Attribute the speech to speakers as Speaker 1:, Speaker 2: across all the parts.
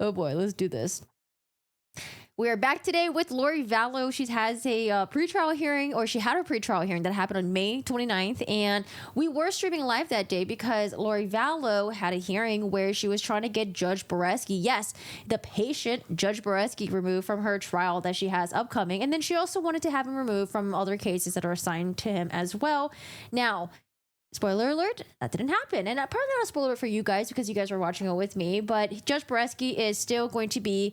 Speaker 1: Oh boy, let's do this. We are back today with Lori Vallow. She has a pretrial hearing, or she had a pretrial hearing that happened on May 29th. And we were streaming live that day because Lori Vallow had a hearing where she was trying to get Judge Beresky, yes, the patient, Judge Beresky, removed from her trial that she has upcoming. And then she also wanted to have him removed from other cases that are assigned to him as well. Now, spoiler alert, that didn't happen. And probably not a spoiler for you guys because you guys were watching it with me. But Judge Beresky is still going to be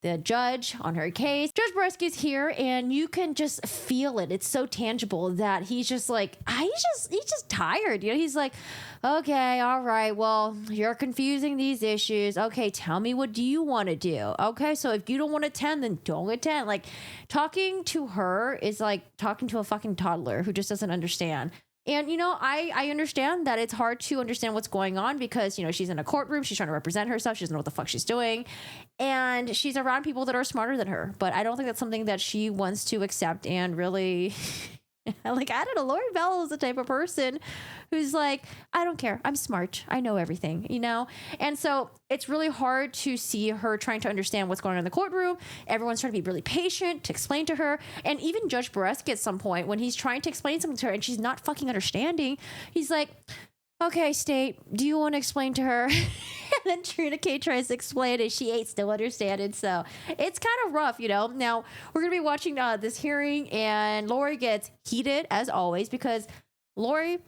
Speaker 1: the judge on her case. Judge Beresky's here, and you can just feel it. It's so tangible that he's just like, he's just tired. You know, he's like, okay, all right, well, you're confusing these issues. Okay, tell me, what do you want to do? Okay, so if you don't want to attend, then don't attend. Like, talking to her is like talking to a fucking toddler who just doesn't understand. And, you know, I understand that it's hard to understand what's going on because, you know, she's in a courtroom. She's trying to represent herself. She doesn't know what the fuck she's doing. And she's around people that are smarter than her. But I don't think that's something that she wants to accept and really... Like, I don't know, Lori Vallow is the type of person who's like, I don't care. I'm smart. I know everything, you know? And so it's really hard to see her trying to understand what's going on in the courtroom. Everyone's trying to be really patient to explain to her. And even Judge Beresky at some point, when he's trying to explain something to her and she's not fucking understanding, he's like, okay, State, do you want to explain to her? And then Trina K tries to explain it. She ain't still understanding. So it's kind of rough, you know. Now, we're going to be watching this hearing, and Lori gets heated, as always, because Lori...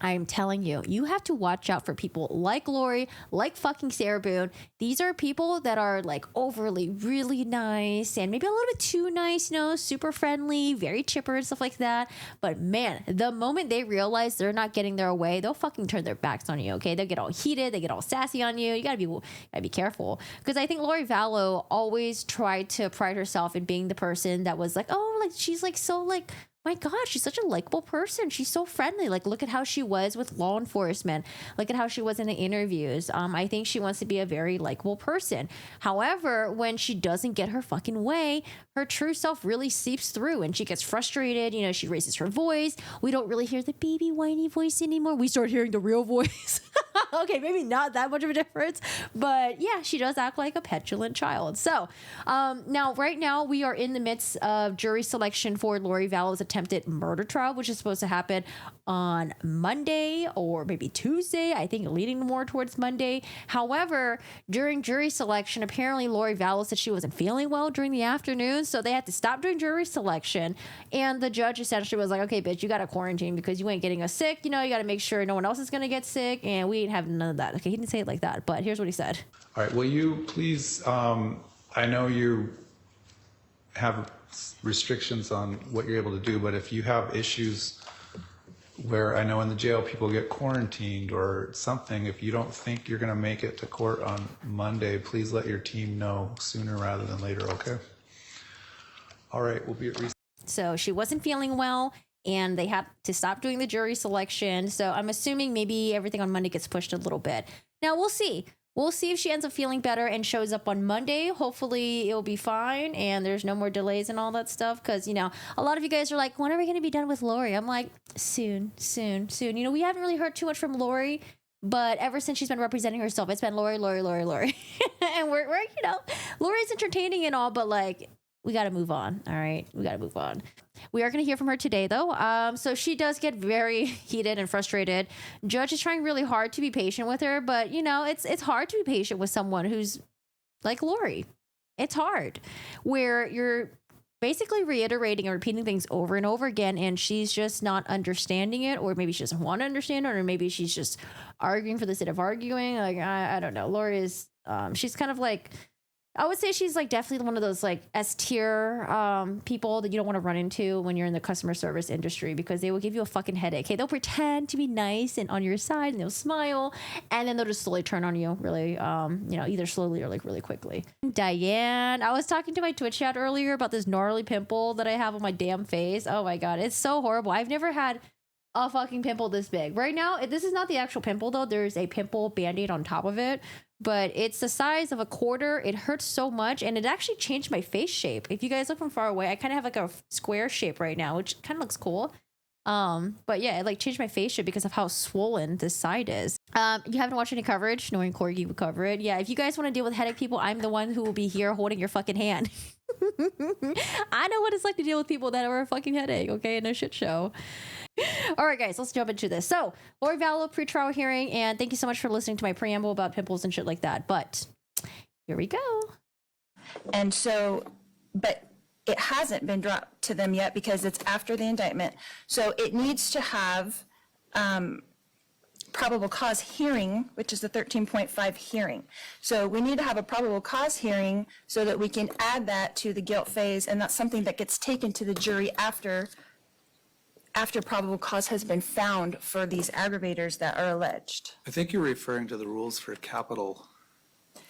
Speaker 1: I'm telling you, you have to watch out for people like Lori, like fucking Sarah Boone. These are people that are like overly really nice and maybe a little bit too nice, you know, super friendly, very chipper and stuff like that. But man, the moment they realize they're not getting their way, they'll fucking turn their backs on you, okay? They'll get all heated, they get all sassy on you. You gotta be careful. Because I think Lori Vallow always tried to pride herself in being the person that was like, oh, like she's like so like, my God, she's such a likable person. She's so friendly. Like, look at how she was with law enforcement. Look at how she was in the interviews. I think she wants to be a very likable person. However, when she doesn't get her fucking way, her true self really seeps through and she gets frustrated. You know, she raises her voice. We don't really hear the baby whiny voice anymore. We start hearing the real voice. Okay, maybe not that much of a difference, but yeah, she does act like a petulant child. So now, right now, we are in the midst of jury selection for Lori Vallow's attempted murder trial, which is supposed to happen on Monday or maybe Tuesday. I think leading more towards Monday. However, during jury selection, apparently Lori Vallow said she wasn't feeling well during the afternoon, so they had to stop doing jury selection. And the judge essentially was like, okay, bitch, you got to quarantine because you ain't getting us sick. You know, you got to make sure no one else is going to get sick, and we ain't having none of that. Okay, he didn't say it like that, but here's what he said.
Speaker 2: All right, will you please, I know you have restrictions on what you're able to do, but if you have issues where I know in the jail people get quarantined or something, if you don't think you're going to make it to court on Monday, please let your team know sooner rather than later, okay? All right, we'll be at recess.
Speaker 1: So she wasn't feeling well, and they had to stop doing the jury selection. So I'm assuming maybe everything on Monday gets pushed a little bit. Now, we'll see. We'll see if she ends up feeling better and shows up on Monday. Hopefully it'll be fine and there's no more delays and all that stuff. Because, you know, a lot of you guys are like, when are we going to be done with Lori? I'm like, soon. You know, we haven't really heard too much from Lori, but ever since she's been representing herself, it's been Lori. And we're, you know, Lori's entertaining and all, but like, we got to move on. All right. We got to move on. We are going to hear from her today, though. So she does get very heated and frustrated. Judge is trying really hard to be patient with her, but, you know, it's hard to be patient with someone who's like Lori. It's hard, where you're basically reiterating and repeating things over and over again, and she's just not understanding it, or maybe she doesn't want to understand it, or maybe she's just arguing for the sake of arguing. Like, I don't know. Lori is, she's kind of like... I would say she's like definitely one of those like S tier people that you don't want to run into when you're in the customer service industry, because they will give you a fucking headache. Okay, they'll pretend to be nice and on your side, and they'll smile, and then they'll just slowly turn on you, really, you know, either slowly or like really quickly. Diane, I was talking to my Twitch chat earlier about this gnarly pimple that I have on my damn face. Oh my God, it's so horrible. I've never had a fucking pimple this big. Right now, this is not the actual pimple though. There's a pimple band-aid on top of it, but it's the size of a quarter. It hurts so much, and it actually changed my face shape. If you guys look from far away, I kind of have like a square shape right now, which kind of looks cool. But yeah, it like changed my face shape because of how swollen this side is. You haven't watched any coverage, knowing Corgi would cover it. Yeah, if you guys want to deal with headache people, I'm the one who will be here holding your fucking hand. I know what it's like to deal with people that are a fucking headache, okay, in a shit show. All right, guys, let's jump into this. So, Lori Vallow pretrial hearing, and thank you so much for listening to my preamble about pimples and shit like that. But here we go.
Speaker 3: And so, but it hasn't been dropped to them yet because it's after the indictment. So it needs to have probable cause hearing, which is the 13.5 hearing. So we need to have a probable cause hearing so that we can add that to the guilt phase, and that's something that gets taken to the jury after probable cause has been found for these aggravators that are alleged.
Speaker 2: I think you're referring to the rules for capital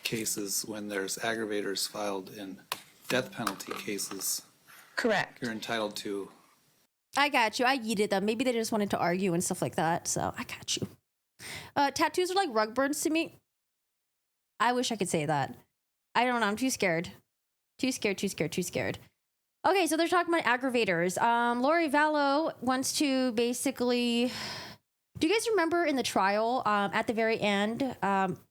Speaker 2: cases when there's aggravators filed in death penalty cases.
Speaker 3: Correct.
Speaker 2: You're entitled to.
Speaker 1: I got you. I yeeted them. Maybe they just wanted to argue and stuff like that. So I got you. Tattoos are like rug burns to me. I wish I could say that. I don't know. I'm too scared. Too scared. Okay, so they're talking about aggravators. Lori Vallow wants to basically... Do you guys remember in the trial, at the very end,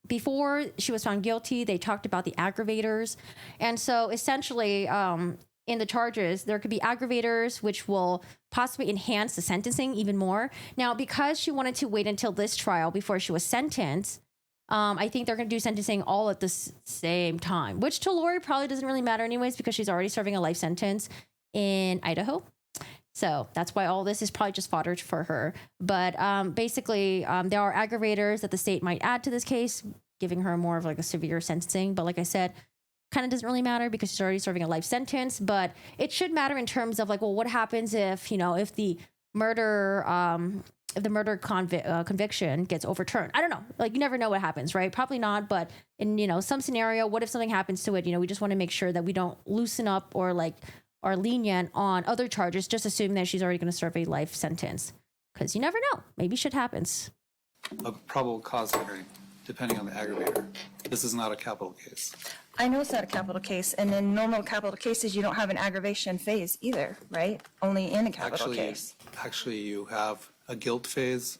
Speaker 1: before she was found guilty, they talked about the aggravators. And so essentially, in the charges, there could be aggravators which will possibly enhance the sentencing even more. Now, because she wanted to wait until this trial before she was sentenced, I think they're going to do sentencing all at the same time, which to Lori probably doesn't really matter anyways because she's already serving a life sentence in Idaho. So that's why all this is probably just fodder for her. But basically, there are aggravators that the state might add to this case, giving her more of like a severe sentencing. But like I said, kind of doesn't really matter because she's already serving a life sentence. But it should matter in terms of like, well, what happens if, if the murder conviction gets overturned? I don't know. Like, you never know what happens, right? Probably not. But in, some scenario, what if something happens to it? We just want to make sure that we don't loosen up or like are lenient on other charges, just assuming that she's already going to serve a life sentence. Because you never know. Maybe shit happens.
Speaker 2: A probable cause hearing, depending on the aggravator. This is not a capital case.
Speaker 3: I know it's not a capital case, and in normal capital cases, you don't have an aggravation phase either, right? Only in a capital case.
Speaker 2: Actually, you have a guilt phase,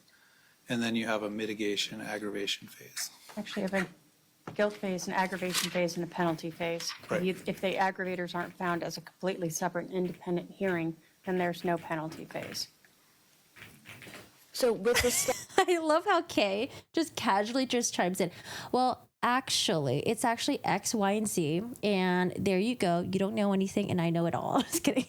Speaker 2: and then you have a mitigation aggravation phase.
Speaker 4: Actually, have a guilt phase, an aggravation phase, and a penalty phase.
Speaker 2: Right.
Speaker 4: If the aggravators aren't found as a completely separate independent hearing, then there's no penalty phase.
Speaker 3: So with this,
Speaker 1: I love how Kay just casually just chimes in. Well, actually, it's actually X, Y, and Z. And there you go. You don't know anything, and I know it all. Just kidding.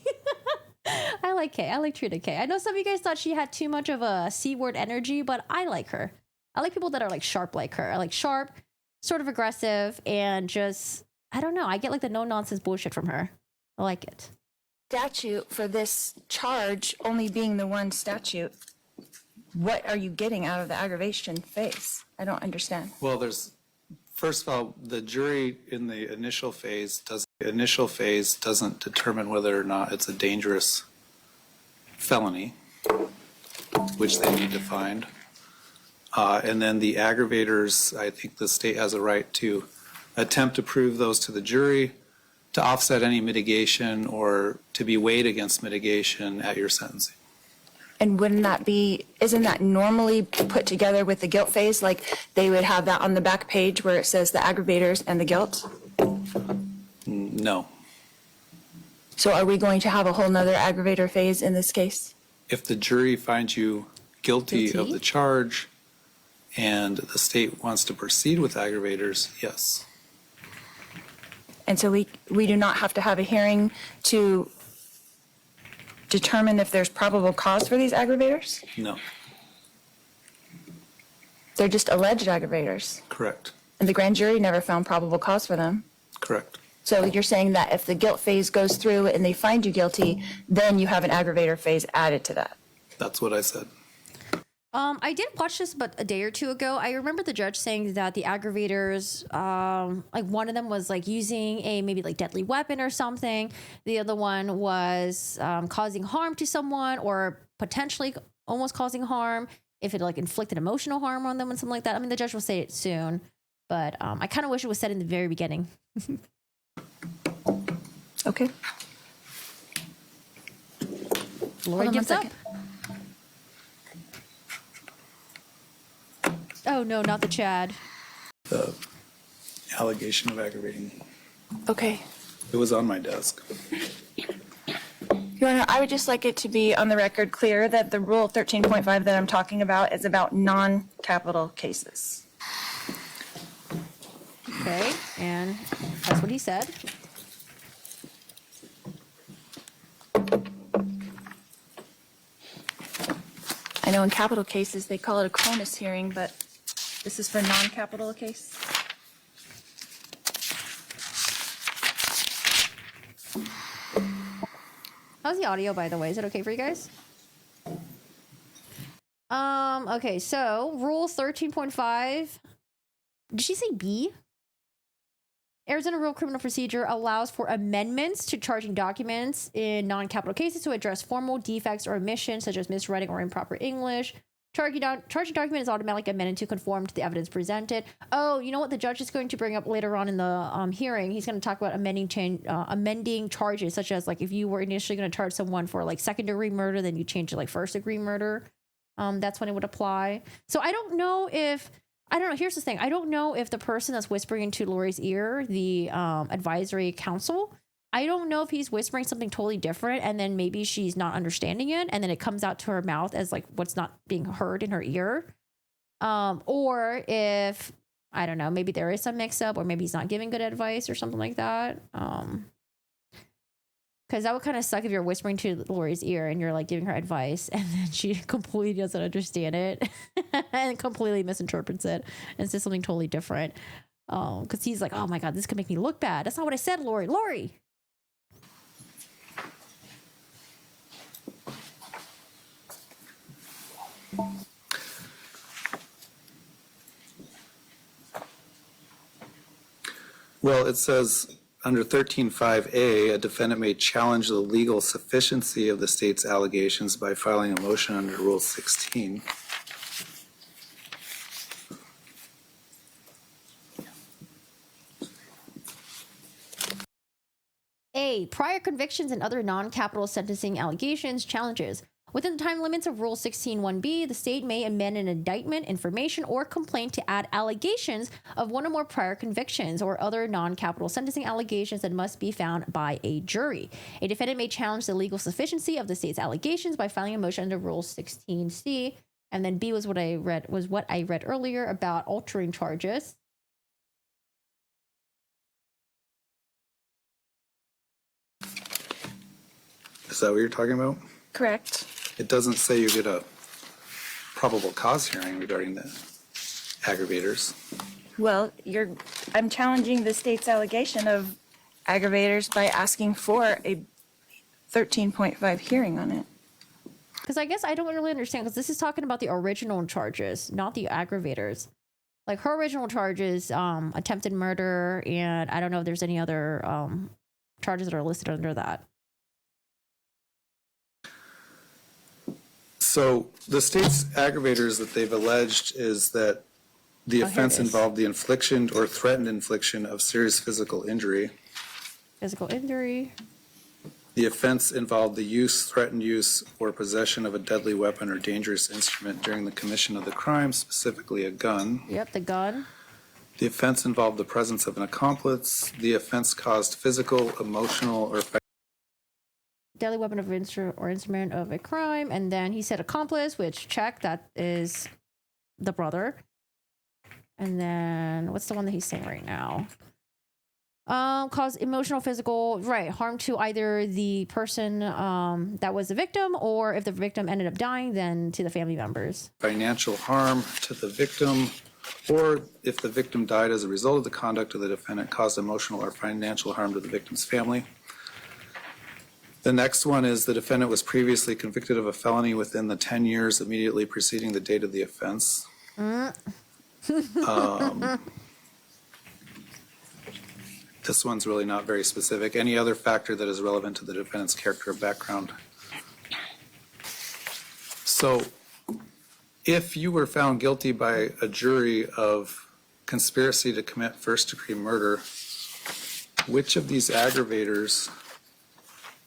Speaker 1: I like Kay. I like Trina Kay. I know some of you guys thought she had too much of a C-word energy, but I like her. I like people that are like sharp like her. I like sharp, sort of aggressive, and just, I don't know. I get like the no-nonsense bullshit from her. I like it.
Speaker 3: statute for this charge only being the one statute, what are you getting out of the aggravation phase? I don't understand.
Speaker 2: Well, first of all, the jury in the initial phase doesn't determine whether or not it's a dangerous felony, which they need to find. And then the aggravators, I think the state has a right to attempt to prove those to the jury, to offset any mitigation or to be weighed against mitigation at your sentencing.
Speaker 3: And isn't that normally put together with the guilt phase? Like they would have that on the back page where it says the aggravators and the guilt?
Speaker 2: No.
Speaker 3: So are we going to have a whole nother aggravator phase in this case?
Speaker 2: If the jury finds you guilty of the charge and the state wants to proceed with aggravators, yes.
Speaker 3: And so we do not have to have a hearing to determine if there's probable cause for these aggravators?
Speaker 2: No.
Speaker 3: They're just alleged aggravators.
Speaker 2: Correct.
Speaker 3: And the grand jury never found probable cause for them.
Speaker 2: Correct.
Speaker 3: So you're saying that if the guilt phase goes through and they find you guilty, then you have an aggravator phase added to that.
Speaker 2: That's what I said.
Speaker 1: I did watch this about a day or two ago. I remember the judge saying that the aggravators, like one of them was like using a maybe like deadly weapon or something. The other one was causing harm to someone or potentially almost causing harm if it like inflicted emotional harm on them and something like that. I mean, the judge will say it soon, but I kind of wish it was said in the very beginning.
Speaker 3: Okay.
Speaker 1: Lori gives up. Oh no, not the Chad.
Speaker 2: The allegation of aggravating.
Speaker 3: Okay.
Speaker 2: It was on my desk.
Speaker 3: Your Honor, I would just like it to be on the record clear that the Rule 13.5 that I'm talking about is about non-capital cases.
Speaker 1: Okay, and that's what he said.
Speaker 3: I know in capital cases, they call it a Cronus hearing, but this is for non-capital case.
Speaker 1: How's the audio, by the way? Is it okay for you guys? Okay, so Rule 13.5. Did she say B? Arizona Rule Criminal Procedure allows for amendments to charging documents in non-capital cases to address formal defects or omissions, such as miswriting or improper English. Charging document is automatically amended to conform to the evidence presented. Oh, you know what the judge is going to bring up later on in the hearing? He's going to talk about amending charges, such as like if you were initially going to charge someone for like second-degree murder, then you change to like first-degree murder. That's when it would apply. So I don't know. Here's the thing. I don't know if the person that's whispering into Lori's ear, the advisory counsel, I don't know if he's whispering something totally different and then maybe she's not understanding it and then it comes out to her mouth as like what's not being heard in her ear. Or if, I don't know, maybe there is some mix up or maybe he's not giving good advice or something like that. Because that would kind of suck if you're whispering to Lori's ear and you're like giving her advice and then she completely doesn't understand it and completely misinterprets it and says something totally different. Because he's like, oh my God, this could make me look bad. That's not what I said, Lori. Lori!
Speaker 2: Well, it says under 13.5A, a defendant may challenge the legal sufficiency of the state's allegations by filing a motion under Rule 16.
Speaker 1: A. Prior convictions and other non-capital sentencing allegations, challenges. Within the time limits of Rule 16.1b, the state may amend an indictment, information, or complaint to add allegations of one or more prior convictions or other non-capital sentencing allegations that must be found by a jury. A defendant may challenge the legal sufficiency of the state's allegations by filing a motion under Rule 16c. And then B was what I read earlier about altering charges.
Speaker 2: Is that what you're talking about?
Speaker 3: Correct.
Speaker 2: It doesn't say you get a probable cause hearing regarding the aggravators.
Speaker 3: Well, I'm challenging the state's allegation of aggravators by asking for a 13.5 hearing on it.
Speaker 1: Because I guess I don't really understand, because this is talking about the original charges, not the aggravators. Like her original charges, attempted murder, and I don't know if there's any other charges that are listed under that.
Speaker 2: So the state's aggravators that they've alleged is that the offense involved the infliction or threatened infliction of serious physical injury.
Speaker 1: Physical injury.
Speaker 2: The offense involved the use, threatened use, or possession of a deadly weapon or dangerous instrument during the commission of the crime, specifically a gun.
Speaker 1: Yep, the gun.
Speaker 2: The offense involved the presence of an accomplice. The offense caused physical, emotional, or
Speaker 1: Deadly weapon of instrument of a crime. And then he said accomplice, which check, that is the brother. And then what's the one that he's saying right now? Cause emotional, physical, right, harm to either the person that was the victim, or if the victim ended up dying, then to the family members.
Speaker 2: financial harm to the victim, or if the victim died as a result of the conduct of the defendant caused emotional or financial harm to the victim's family. The next one is the defendant was previously convicted of a felony within the 10 years immediately preceding the date of the offense. This one's really not very specific. Any other factor that is relevant to the defendant's character or background. So if you were found guilty by a jury of conspiracy to commit first-degree murder, which of these aggravators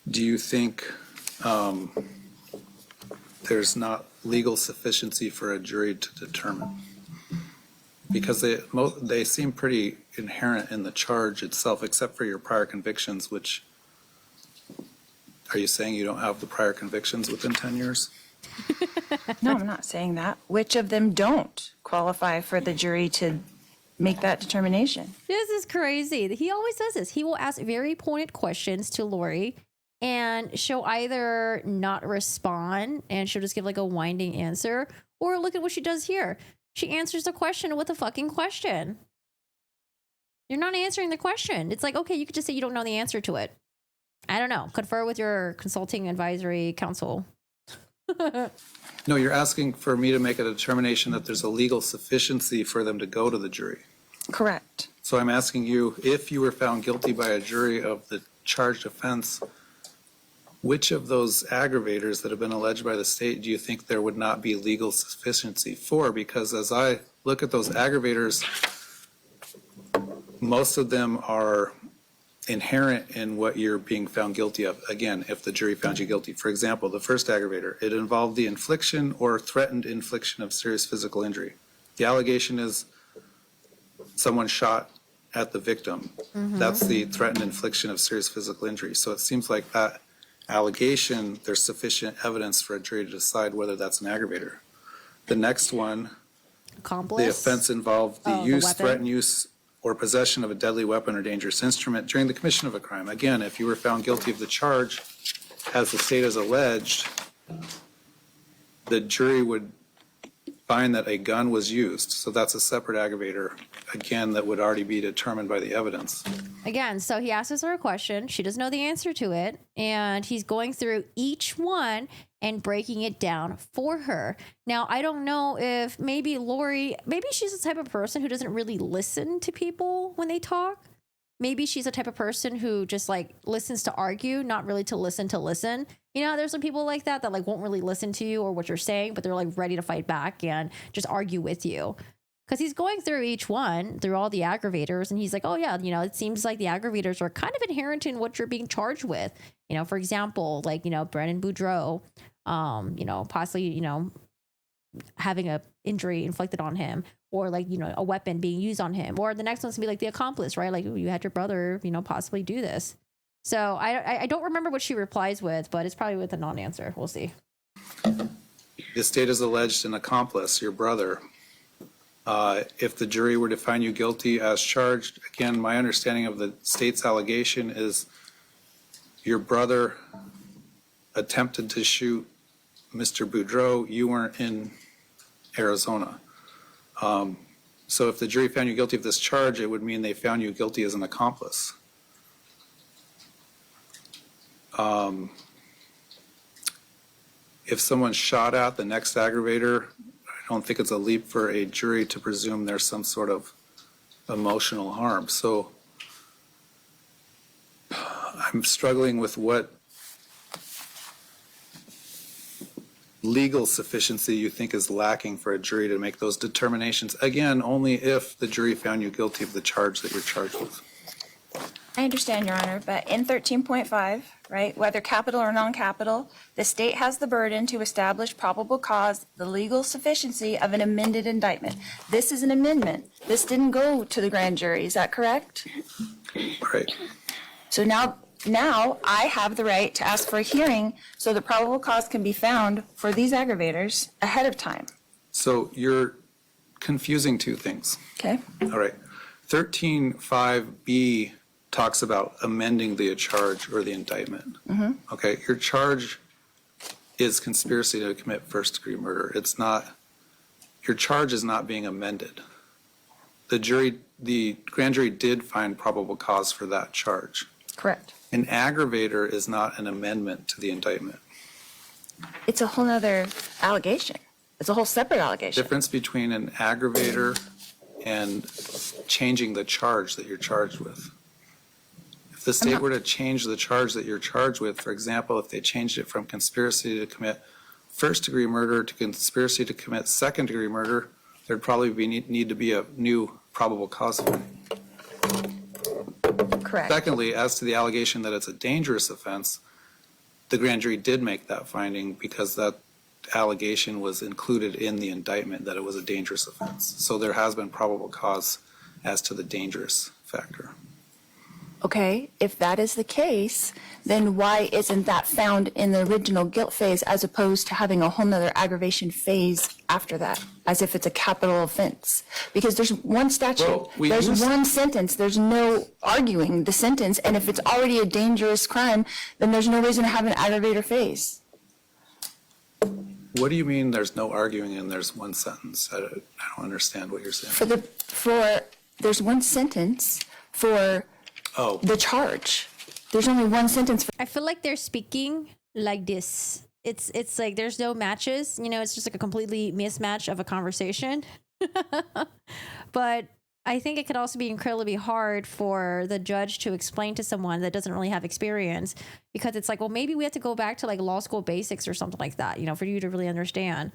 Speaker 2: do you think there's not legal sufficiency for a jury to determine? Because they seem pretty inherent in the charge itself, except for your prior convictions, which, are you saying you don't have the prior convictions within 10 years?
Speaker 3: No, I'm not saying that. Which of them don't qualify for the jury to make that determination?
Speaker 1: This is crazy. He always does this. He will ask very pointed questions to Lori, and she'll either not respond and she'll just give like a winding answer, or look at what she does here. She answers the question with a fucking question. You're not answering the question. It's like, okay, you could just say you don't know the answer to it. I don't know. Confer with your consulting advisory counsel.
Speaker 2: No, you're asking for me to make a determination that there's a legal sufficiency for them to go to the jury.
Speaker 3: Correct.
Speaker 2: So I'm asking you, if you were found guilty by a jury of the charged offense, which of those aggravators that have been alleged by the state do you think there would not be legal sufficiency for? Because as I look at those aggravators, most of them are inherent in what you're being found guilty of. Again, if the jury found you guilty. For example, the first aggravator, it involved the infliction or threatened infliction of serious physical injury. The allegation is someone shot at the victim. That's the threatened infliction of serious physical injury. So it seems like that allegation, there's sufficient evidence for a jury to decide whether that's an aggravator. The next one,
Speaker 1: Accomplice.
Speaker 2: the offense involved the
Speaker 1: Oh, the
Speaker 2: use,
Speaker 1: weapon.
Speaker 2: threatened use, or possession of a deadly weapon or dangerous instrument during the commission of a crime. Again, if you were found guilty of the charge, as the state has alleged, the jury would find that a gun was used. So that's a separate aggravator, again, that would already be determined by the evidence.
Speaker 1: Again, so he asks her a question. She doesn't know the answer to it. And he's going through each one and breaking it down for her. Now, I don't know if maybe Lori, maybe she's the type of person who doesn't really listen to people when they talk. Maybe she's the type of person who just like listens to argue, not really to listen to listen. You know, there's some people like that that like won't really listen to you or what you're saying, but they're like ready to fight back and just argue with you. Because he's going through each one, through all the aggravators, and he's like, oh, yeah, you know, it seems like the aggravators are kind of inherent in what you're being charged with. You know, for example, like, you know, Brennan Boudreaux, you know, possibly, you know, having a injury inflicted on him, or like, you know, a weapon being used on him. Or the next one's gonna be like the accomplice, right? Like, you had your brother, you know, possibly do this. So I don't remember what she replies with, but it's probably with a non-answer. We'll see.
Speaker 2: The state has alleged an accomplice, your brother. If the jury were to find you guilty as charged, again, my understanding of the state's allegation is your brother attempted to shoot Mr. Boudreaux. You weren't in Arizona. So if the jury found you guilty of this charge, it would mean they found you guilty as an accomplice. If someone shot at the next aggravator, I don't think it's a leap for a jury to presume there's some sort of emotional harm. So I'm struggling with what legal sufficiency you think is lacking for a jury to make those determinations. Again, only if the jury found you guilty of the charge that you're charged with.
Speaker 3: I understand, Your Honor, but in 13.5, right, whether capital or non-capital, the state has the burden to establish probable cause, the legal sufficiency of an amended indictment. This is an amendment. This didn't go to the grand jury. Is that correct?
Speaker 2: Right.
Speaker 3: So now I have the right to ask for a hearing so the probable cause can be found for these aggravators ahead of time.
Speaker 2: So you're confusing two things.
Speaker 3: Okay?
Speaker 2: All right. 13.5B talks about amending the charge or the indictment. Okay, your charge is conspiracy to commit first-degree murder. It's not, your charge is not being amended. The grand jury did find probable cause for that charge.
Speaker 3: Correct.
Speaker 2: An aggravator is not an amendment to the indictment.
Speaker 3: It's a whole nother allegation. It's a whole separate allegation.
Speaker 2: Difference between an aggravator and changing the charge that you're charged with. If the state were to change the charge that you're charged with, for example, if they changed it from conspiracy to commit first-degree murder to conspiracy to commit second-degree murder, there'd probably need to be a new probable cause finding.
Speaker 3: Correct.
Speaker 2: Secondly, as to the allegation that it's a dangerous offense, the grand jury did make that finding because that allegation was included in the indictment that it was a dangerous offense. So there has been probable cause as to the dangerous factor.
Speaker 3: Okay, if that is the case, then why isn't that found in the original guilt phase as opposed to having a whole nother aggravation phase after that, as if it's a capital offense? Because there's one statute,
Speaker 2: Well,
Speaker 3: there's one sentence, there's no arguing the sentence, and if it's already a dangerous crime, then there's no reason to have an aggravator phase.
Speaker 2: What do you mean there's no arguing and there's one sentence? I don't understand what you're saying.
Speaker 3: There's one sentence for
Speaker 2: Oh,
Speaker 3: the charge. There's only one sentence for
Speaker 1: I feel like they're speaking like this. It's like there's no matches, you know, it's just like a completely mismatch of a conversation. But I think it could also be incredibly hard for the judge to explain to someone that doesn't really have experience, because it's like, well, maybe we have to go back to like law school basics or something like that, you know, for you to really understand.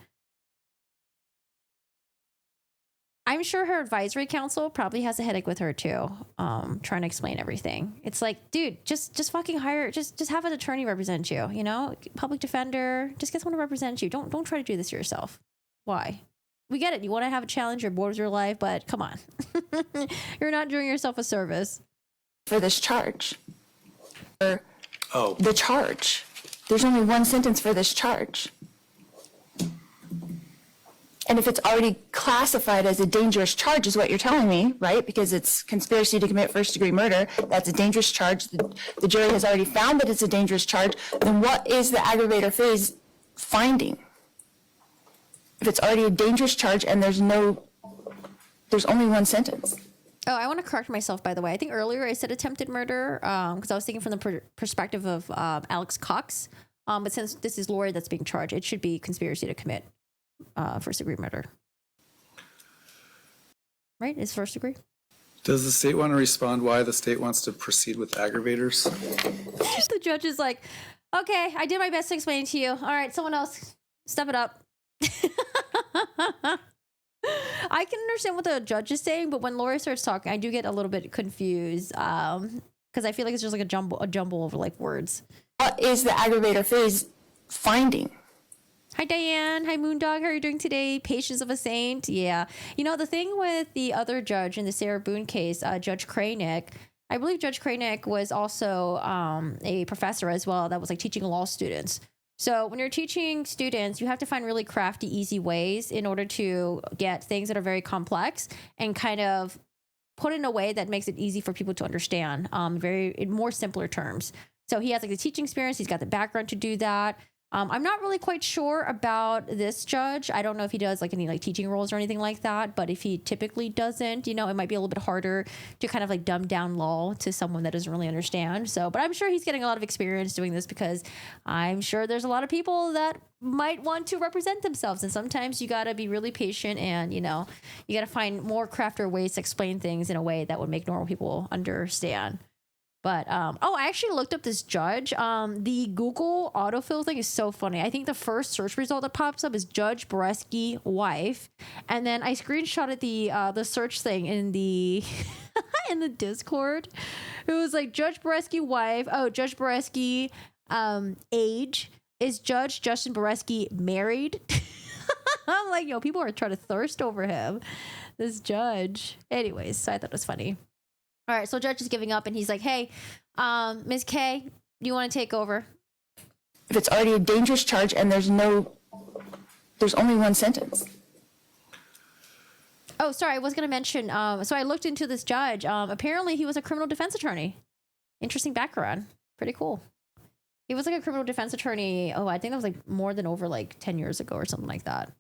Speaker 1: I'm sure her advisory council probably has a headache with her too, trying to explain everything. It's like, dude, just fucking hire, just have an attorney represent you, you know, public defender, just get someone to represent you. Don't try to do this yourself. Why? We get it. You want to have a challenge, you're bored with your life, but come on. You're not doing yourself a service.
Speaker 3: for this charge.
Speaker 2: oh,
Speaker 3: The charge. There's only one sentence for this charge. And if it's already classified as a dangerous charge, is what you're telling me, right? Because it's conspiracy to commit first-degree murder, that's a dangerous charge. The jury has already found that it's a dangerous charge. Then what is the aggravator phase finding? If it's already a dangerous charge and there's only one sentence.
Speaker 1: Oh, I want to correct myself, by the way. I think earlier I said attempted murder because I was thinking from the perspective of Alex Cox. But since this is Lori that's being charged, it should be conspiracy to commit first degree murder. Right? Is first degree?
Speaker 2: does the state want to respond why the state wants to proceed with aggravators?
Speaker 1: The judge is like, okay, I did my best to explain it to you. All right, someone else, step it up. I can understand what the judge is saying, but when Lori starts talking, I do get a little bit confused because I feel like it's just like a jumble of like words.
Speaker 3: What is the aggravator phase finding?
Speaker 1: Hi, Diane. Hi, Moondog. How are you doing today? Patience of a saint. Yeah. You know, the thing with the other judge in the Sarah Boone case, Judge Kranick, I believe Judge Kranick was also a professor as well that was like teaching law students. So when you're teaching students, you have to find really crafty, easy ways in order to get things that are very complex and kind of put in a way that makes it easy for people to understand, in more simpler terms. So he has like the teaching experience. He's got the background to do that. I'm not really quite sure about this judge. I don't know if he does like any like teaching roles or anything like that, but if he typically doesn't, you know, it might be a little bit harder to kind of like dumb down law to someone that doesn't really understand. So, but I'm sure he's getting a lot of experience doing this because I'm sure there's a lot of people that might want to represent themselves. And sometimes you got to be really patient and, you know, you got to find more crafter ways to explain things in a way that would make normal people understand. But, I actually looked up this judge. The Google autofill thing is so funny. I think the first search result that pops up is Judge Beresky wife. And then I screenshotted the search thing in the, in the Discord. It was like Judge Beresky wife. Oh, Judge Beresky, age. Is Judge Justin Beresky married? I'm like, yo, people are trying to thirst over him. This judge. Anyways, so I thought it was funny. All right, so judge is giving up, and he's like, hey, Ms. K, do you want to take over?
Speaker 3: If it's already a dangerous charge and there's only one sentence.
Speaker 1: Oh, sorry, I was going to mention, so I looked into this judge. Apparently, he was a criminal defense attorney. Interesting background. Pretty cool. He was like a criminal defense attorney, I think that was like more than over like 10 years ago or something like that.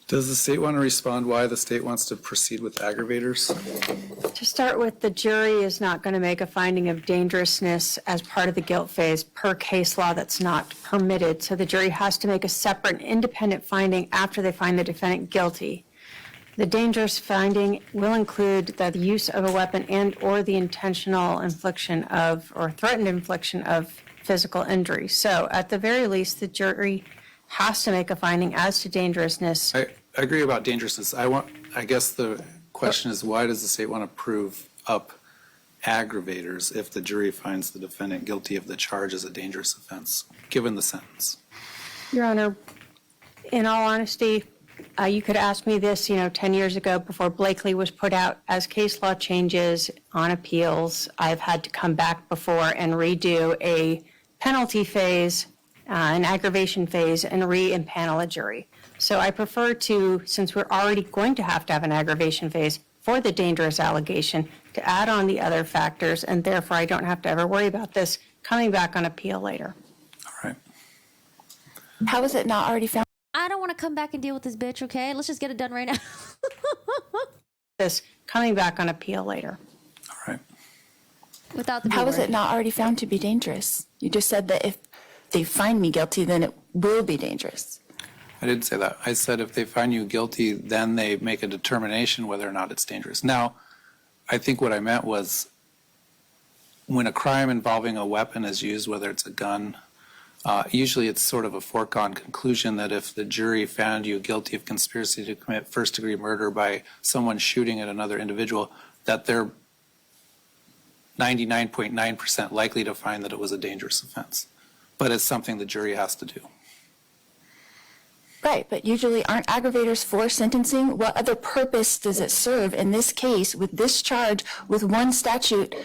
Speaker 2: Does the state want to respond why the state wants to proceed with aggravators?
Speaker 4: To start with, the jury is not going to make a finding of dangerousness as part of the guilt phase per case law. That's not permitted. So the jury has to make a separate independent finding after they find the defendant guilty. The dangerous finding will include the use of a weapon and or the intentional infliction of or threatened infliction of physical injury. So at the very least, the jury has to make a finding as to dangerousness.
Speaker 2: I agree about dangerousness. I guess the question is, why does the state want to prove up aggravators if the jury finds the defendant guilty of the charge as a dangerous offense, given the sentence?
Speaker 4: Your Honor, In all honesty, you could ask me this, 10 years ago before Blakely was put out. As case law changes on appeals, I've had to come back before and redo a penalty phase, an aggravation phase, and re-impanel a jury. So I prefer to, since we're already going to have an aggravation phase for the dangerous allegation, to add on the other factors, and therefore I don't have to ever worry about this coming back on appeal later.
Speaker 2: All right.
Speaker 3: How is it not already found?
Speaker 1: I don't want to come back and deal with this bitch, okay? Let's just get it done right now.
Speaker 4: This coming back on appeal later.
Speaker 2: All right.
Speaker 1: Without the
Speaker 3: How is
Speaker 1: B-word.
Speaker 3: it not already found to be dangerous? You just said that if they find me guilty, then it will be dangerous.
Speaker 2: I didn't say that. I said if they find you guilty, then they make a determination whether or not it's dangerous. Now, I think what I meant was when a crime involving a weapon is used, whether it's a gun, usually it's sort of a foregone conclusion that if the jury found you guilty of conspiracy to commit first-degree murder by someone shooting at another individual, that they're 99.9% likely to find that it was a dangerous offense. But it's something the jury has to do.
Speaker 3: Right, but usually aren't aggravators for sentencing? What other purpose does it serve in this case with this charge, with one statute?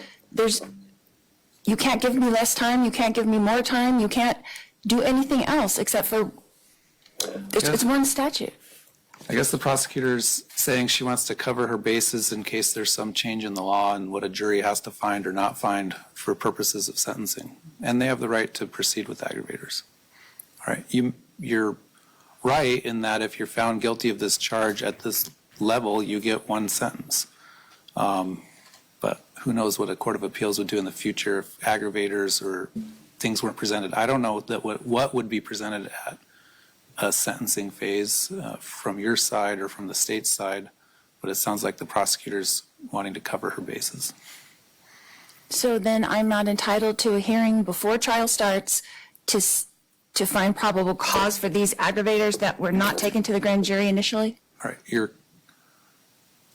Speaker 3: You can't give me less time, you can't give me more time, you can't do anything else except for, it's one statute.
Speaker 2: I guess the prosecutor's saying she wants to cover her bases in case there's some change in the law and what a jury has to find or not find for purposes of sentencing. And they have the right to proceed with aggravators. All right, you're right in that if you're found guilty of this charge at this level, you get one sentence. But who knows what a court of appeals would do in the future if aggravators or things weren't presented. I don't know that what would be presented at a sentencing phase from your side or from the state's side, but it sounds like the prosecutor's wanting to cover her bases.
Speaker 3: So then I'm not entitled to a hearing before trial starts to find probable cause for these aggravators that were not taken to the grand jury initially?
Speaker 2: All right,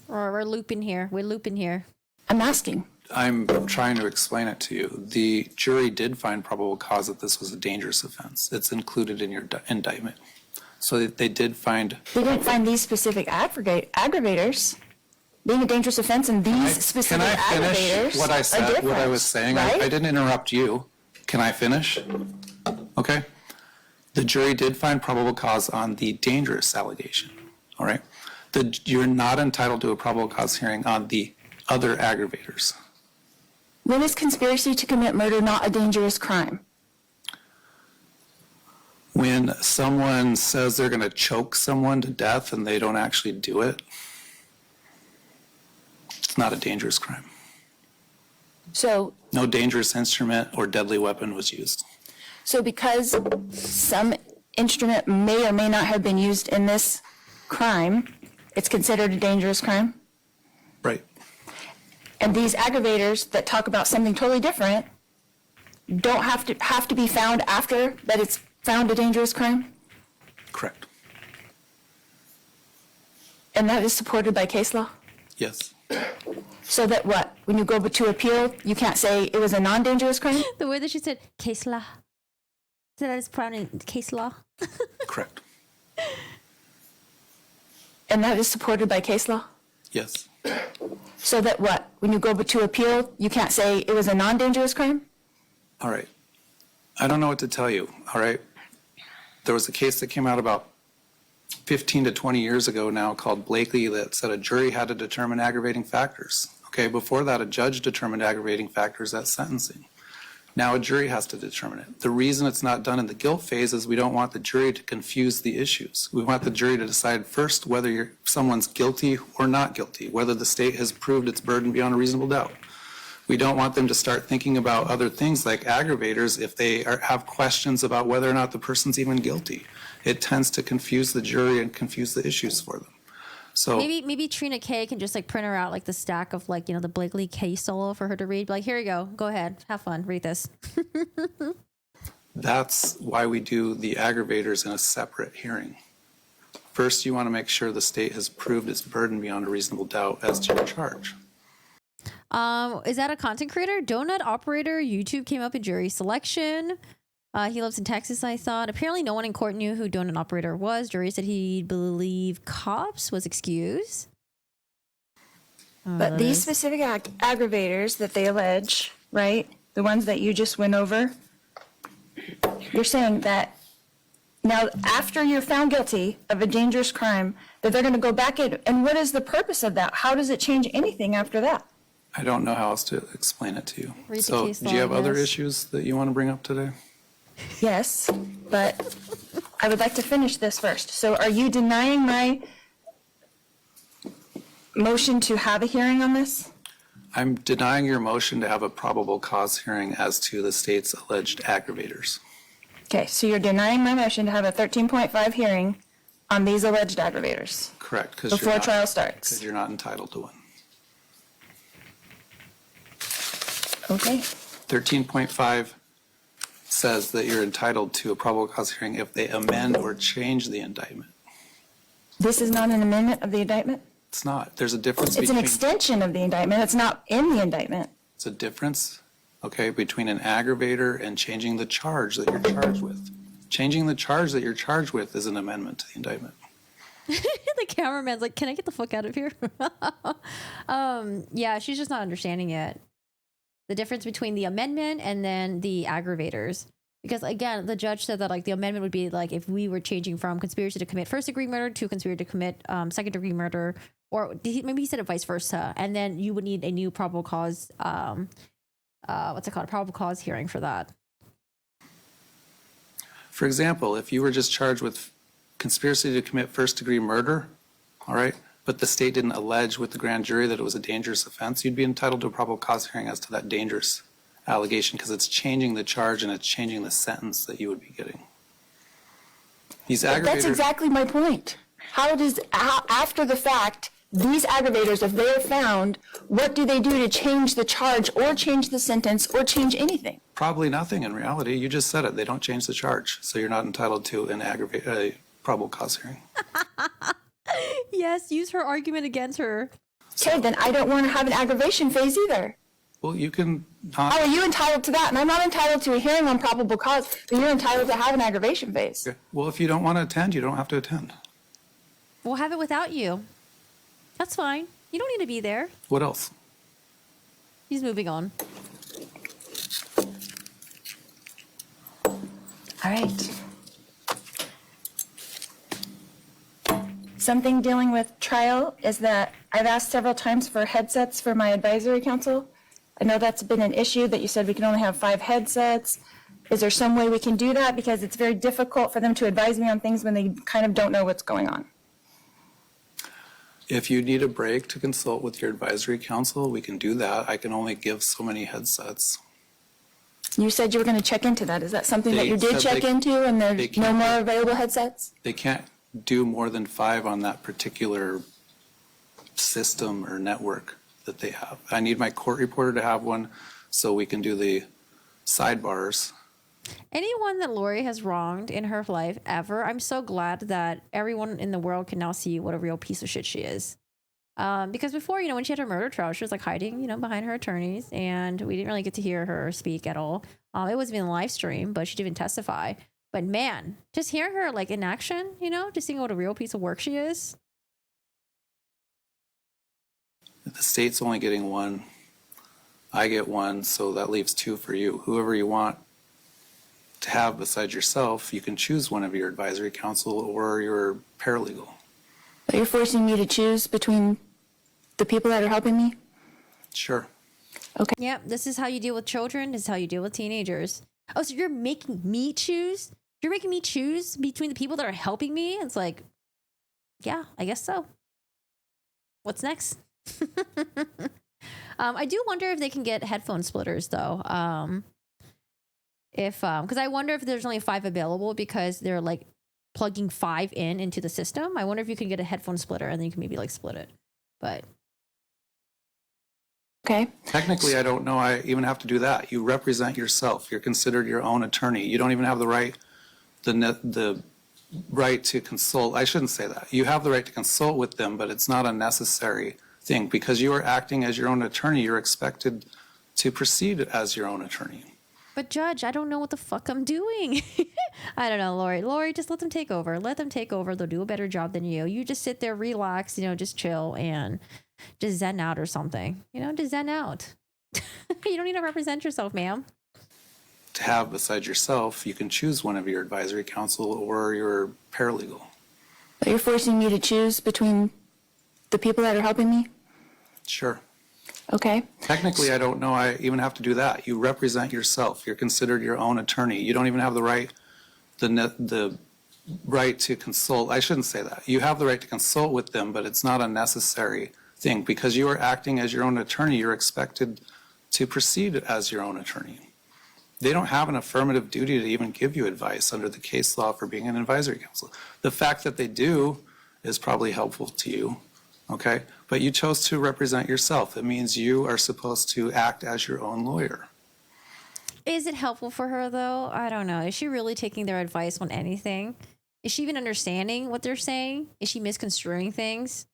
Speaker 1: We're looping here. We're looping here.
Speaker 3: I'm asking.
Speaker 2: I'm trying to explain it to you. The jury did find probable cause that this was a dangerous offense. It's included in your indictment. So they did find.
Speaker 3: They didn't find these specific aggravators being a dangerous offense, and these specific aggravators
Speaker 2: what I said,
Speaker 3: are different,
Speaker 2: what I was saying?
Speaker 3: right?
Speaker 2: I didn't interrupt you. Can I finish? Okay. The jury did find probable cause on the dangerous allegation. All right. You're not entitled to a probable cause hearing on the other aggravators.
Speaker 3: When is conspiracy to commit murder not a dangerous crime?
Speaker 2: When someone says they're going to choke someone to death and they don't actually do it, it's not a dangerous crime.
Speaker 3: So
Speaker 2: No dangerous instrument or deadly weapon was used.
Speaker 3: So because some instrument may or may not have been used in this crime, it's considered a dangerous crime?
Speaker 2: Right.
Speaker 3: And these aggravators that talk about something totally different don't have to be found after that it's found a dangerous crime?
Speaker 2: Correct.
Speaker 3: And that is supported by case law?
Speaker 2: Yes.
Speaker 3: So that what? When you go to appeal, you can't say it was a non-dangerous crime?
Speaker 1: The way that she said case law. So that is put in case law.
Speaker 2: Correct.
Speaker 3: And that is supported by case law?
Speaker 2: Yes.
Speaker 3: So that what? When you go to appeal, you can't say it was a non-dangerous crime?
Speaker 2: All right. I don't know what to tell you. All right. There was a case that came out about 15 to 20 years ago now called Blakely that said a jury had to determine aggravating factors. Okay. Before that, a judge determined aggravating factors at sentencing. Now a jury has to determine it. The reason it's not done in the guilt phase is we don't want the jury to confuse the issues. We want the jury to decide first whether someone's guilty or not guilty, whether the state has proved its burden beyond a reasonable doubt. We don't want them to start thinking about other things like aggravators if they have questions about whether or not the person's even guilty. It tends to confuse the jury and confuse the issues for them. So
Speaker 1: Maybe Trina K can just like print her out like the stack of like, the Blakely case solo for her to read. Be like, here you go. Go ahead. Have fun. Read this.
Speaker 2: that's why we do the aggravators in a separate hearing. First, you want to make sure the state has proved its burden beyond a reasonable doubt as to your charge.
Speaker 1: Is that a content creator? Donut operator. YouTube came up in jury selection. He lives in Texas, I thought. Apparently, no one in court knew who donut operator was. Jury said he believed cops was excused.
Speaker 3: But these specific aggravators that they allege, right, the ones that you just went over, you're saying that now after you're found guilty of a dangerous crime, that they're going to go back in, and what is the purpose of that? How does it change anything after that?
Speaker 5: I don't know how else to explain it to you.
Speaker 1: Read the
Speaker 5: So,
Speaker 1: case
Speaker 5: do you have
Speaker 1: law,
Speaker 5: other
Speaker 1: yes.
Speaker 5: issues that you want to bring up today?
Speaker 3: Yes, but I would like to finish this first. So are you denying my motion to have a hearing on this?
Speaker 5: I'm denying your motion to have a probable cause hearing as to the state's alleged aggravators.
Speaker 3: Okay, so you're denying my motion to have a 13.5 hearing on these alleged aggravators
Speaker 5: Correct, because
Speaker 3: before trial starts?
Speaker 5: you're not entitled to one.
Speaker 3: Okay,
Speaker 5: 13.5 says that you're entitled to a probable cause hearing if they amend or change the indictment.
Speaker 3: this is not an amendment of the indictment?
Speaker 5: It's not. There's a difference
Speaker 3: It's an
Speaker 5: between,
Speaker 3: extension of the indictment. It's not in the indictment.
Speaker 5: it's a difference, okay, between an aggravator and changing the charge that you're charged with. Changing the charge that you're charged with is an amendment to the indictment.
Speaker 1: The cameraman's like, can I get the fuck out of here? Yeah, she's just not understanding it. The difference between the amendment and then the aggravators. Because again, the judge said that like the amendment would be like if we were changing from conspiracy to commit first degree murder to conspiracy to commit second degree murder, or maybe he said it vice versa, and then you would need a new probable cause, what's it called, a probable cause hearing for that.
Speaker 5: For example, if you were just charged with conspiracy to commit first degree murder, all right, but the state didn't allege with the grand jury that it was a dangerous offense, you'd be entitled to a probable cause hearing as to that dangerous allegation because it's changing the charge and it's changing the sentence that you would be getting. These
Speaker 3: That's
Speaker 5: aggravators,
Speaker 3: exactly my point. After the fact, these aggravators, if they're found, what do they do to change the charge or change the sentence or change anything?
Speaker 5: probably nothing in reality. You just said it. They don't change the charge, so you're not entitled to a probable cause hearing.
Speaker 1: Yes, use her argument against her.
Speaker 3: Okay, then I don't want to have an aggravation phase either.
Speaker 5: Well, you can
Speaker 3: How
Speaker 5: not.
Speaker 3: are you entitled to that? And I'm not entitled to a hearing on probable cause, but you're entitled to have an aggravation phase.
Speaker 5: Well, if you don't want to attend, you don't have to attend.
Speaker 1: We'll have it without you. That's fine. You don't need to be there.
Speaker 5: What else?
Speaker 1: He's moving on.
Speaker 3: All right. Something dealing with trial is that I've asked several times for headsets for my advisory council. I know that's been an issue that you said we can only have 5 headsets. Is there some way we can do that? Because it's very difficult for them to advise me on things when they kind of don't know what's going on.
Speaker 5: If you need a break to consult with your advisory council, we can do that. I can only give so many headsets.
Speaker 3: You said you were going to check into that. Is that something that
Speaker 5: They
Speaker 3: you did
Speaker 5: said
Speaker 3: check
Speaker 5: they-
Speaker 3: into and
Speaker 5: they
Speaker 3: there's no
Speaker 5: can't-
Speaker 3: more available headsets?
Speaker 5: They can't do more than 5 on that particular system or network that they have. I need my court reporter to have one so we can do the sidebars.
Speaker 1: Anyone that Lori has wronged in her life ever, I'm so glad that everyone in the world can now see what a real piece of shit she is. Because before, when she had her murder trial, she was like hiding, behind her attorneys, and we didn't really get to hear her speak at all. It wasn't even a live stream, but she didn't even testify. But man, just hearing her like in action, just seeing what a real piece of work she is.
Speaker 5: The state's only getting 1. I get 1, so that leaves 2 for you. Whoever you want to have besides yourself, you can choose one of your advisory council or your paralegal.
Speaker 3: But you're forcing me to choose between the people that are helping me?
Speaker 5: Sure.
Speaker 1: Yep, this is how you deal with children. This is how you deal with teenagers. Oh, so you're making me choose? You're making me choose between the people that are helping me? It's like, yeah, I guess so. What's next? I do wonder if they can get headphone splitters though. Because I wonder if there's only 5 available because they're like plugging 5 into the system. I wonder if you can get a headphone splitter and then you can maybe like split it. But
Speaker 3: Okay.
Speaker 5: Technically, I don't know I even have to do that. You represent yourself. You're considered your own attorney. You don't even have the right, the right to consult. I shouldn't say that. You have the right to consult with them, but it's not a necessary thing. Because you are acting as your own attorney, you're expected to proceed as your own attorney.
Speaker 1: But Judge, I don't know what the fuck I'm doing. I don't know, Lori. Lori, just let them take over. Let them take over. They'll do a better job than you. You just sit there, relax, just chill and just zen out or something. Just zen out. You don't need to represent yourself, ma'am.
Speaker 5: To have beside yourself, you can choose one of your advisory council or your paralegal.
Speaker 3: But you're forcing me to choose between the people that are helping me?
Speaker 5: Sure.
Speaker 3: Okay.
Speaker 5: Technically, I don't know I even have to do that. You represent yourself. You're considered your own attorney. You don't even have the right, the right to consult. I shouldn't say that. You have the right to consult with them, but it's not a necessary thing. Because you are acting as your own attorney, you're expected to proceed as your own attorney. They don't have an affirmative duty to even give you advice under the case law for being an advisory council. The fact that they do is probably helpful to you, okay? But you chose to represent yourself. It means you are supposed to act as your own lawyer.
Speaker 1: Is it helpful for her, though? I don't know. Is she really taking their advice on anything? Is she even understanding what they're saying? Is she misconstruing things?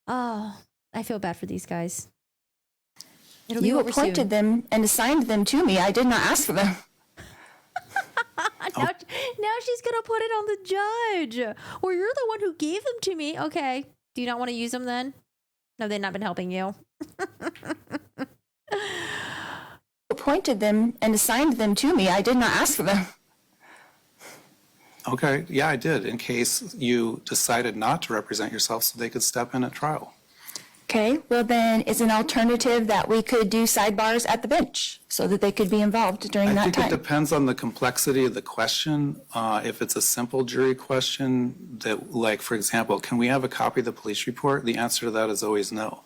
Speaker 1: Oh, I feel bad for these guys. It'll be
Speaker 3: You
Speaker 1: over
Speaker 3: appointed
Speaker 1: soon.
Speaker 3: them and assigned them to me. I did not ask for them.
Speaker 1: Now she's gonna put it on the judge. Well, you're the one who gave them to me. Okay. Do you not want to use them then? Have they not been helping you?
Speaker 3: Appointed them and assigned them to me. I did not ask for them.
Speaker 5: Okay, yeah, I did, in case you decided not to represent yourself so they could step in at trial.
Speaker 3: Okay, well then is an alternative that we could do sidebars at the bench so that they could be involved during
Speaker 5: I
Speaker 3: that
Speaker 5: think it
Speaker 3: time.
Speaker 5: depends on the complexity of the question. If it's a simple jury question that, like, for example, can we have a copy of the police report? The answer to that is always no.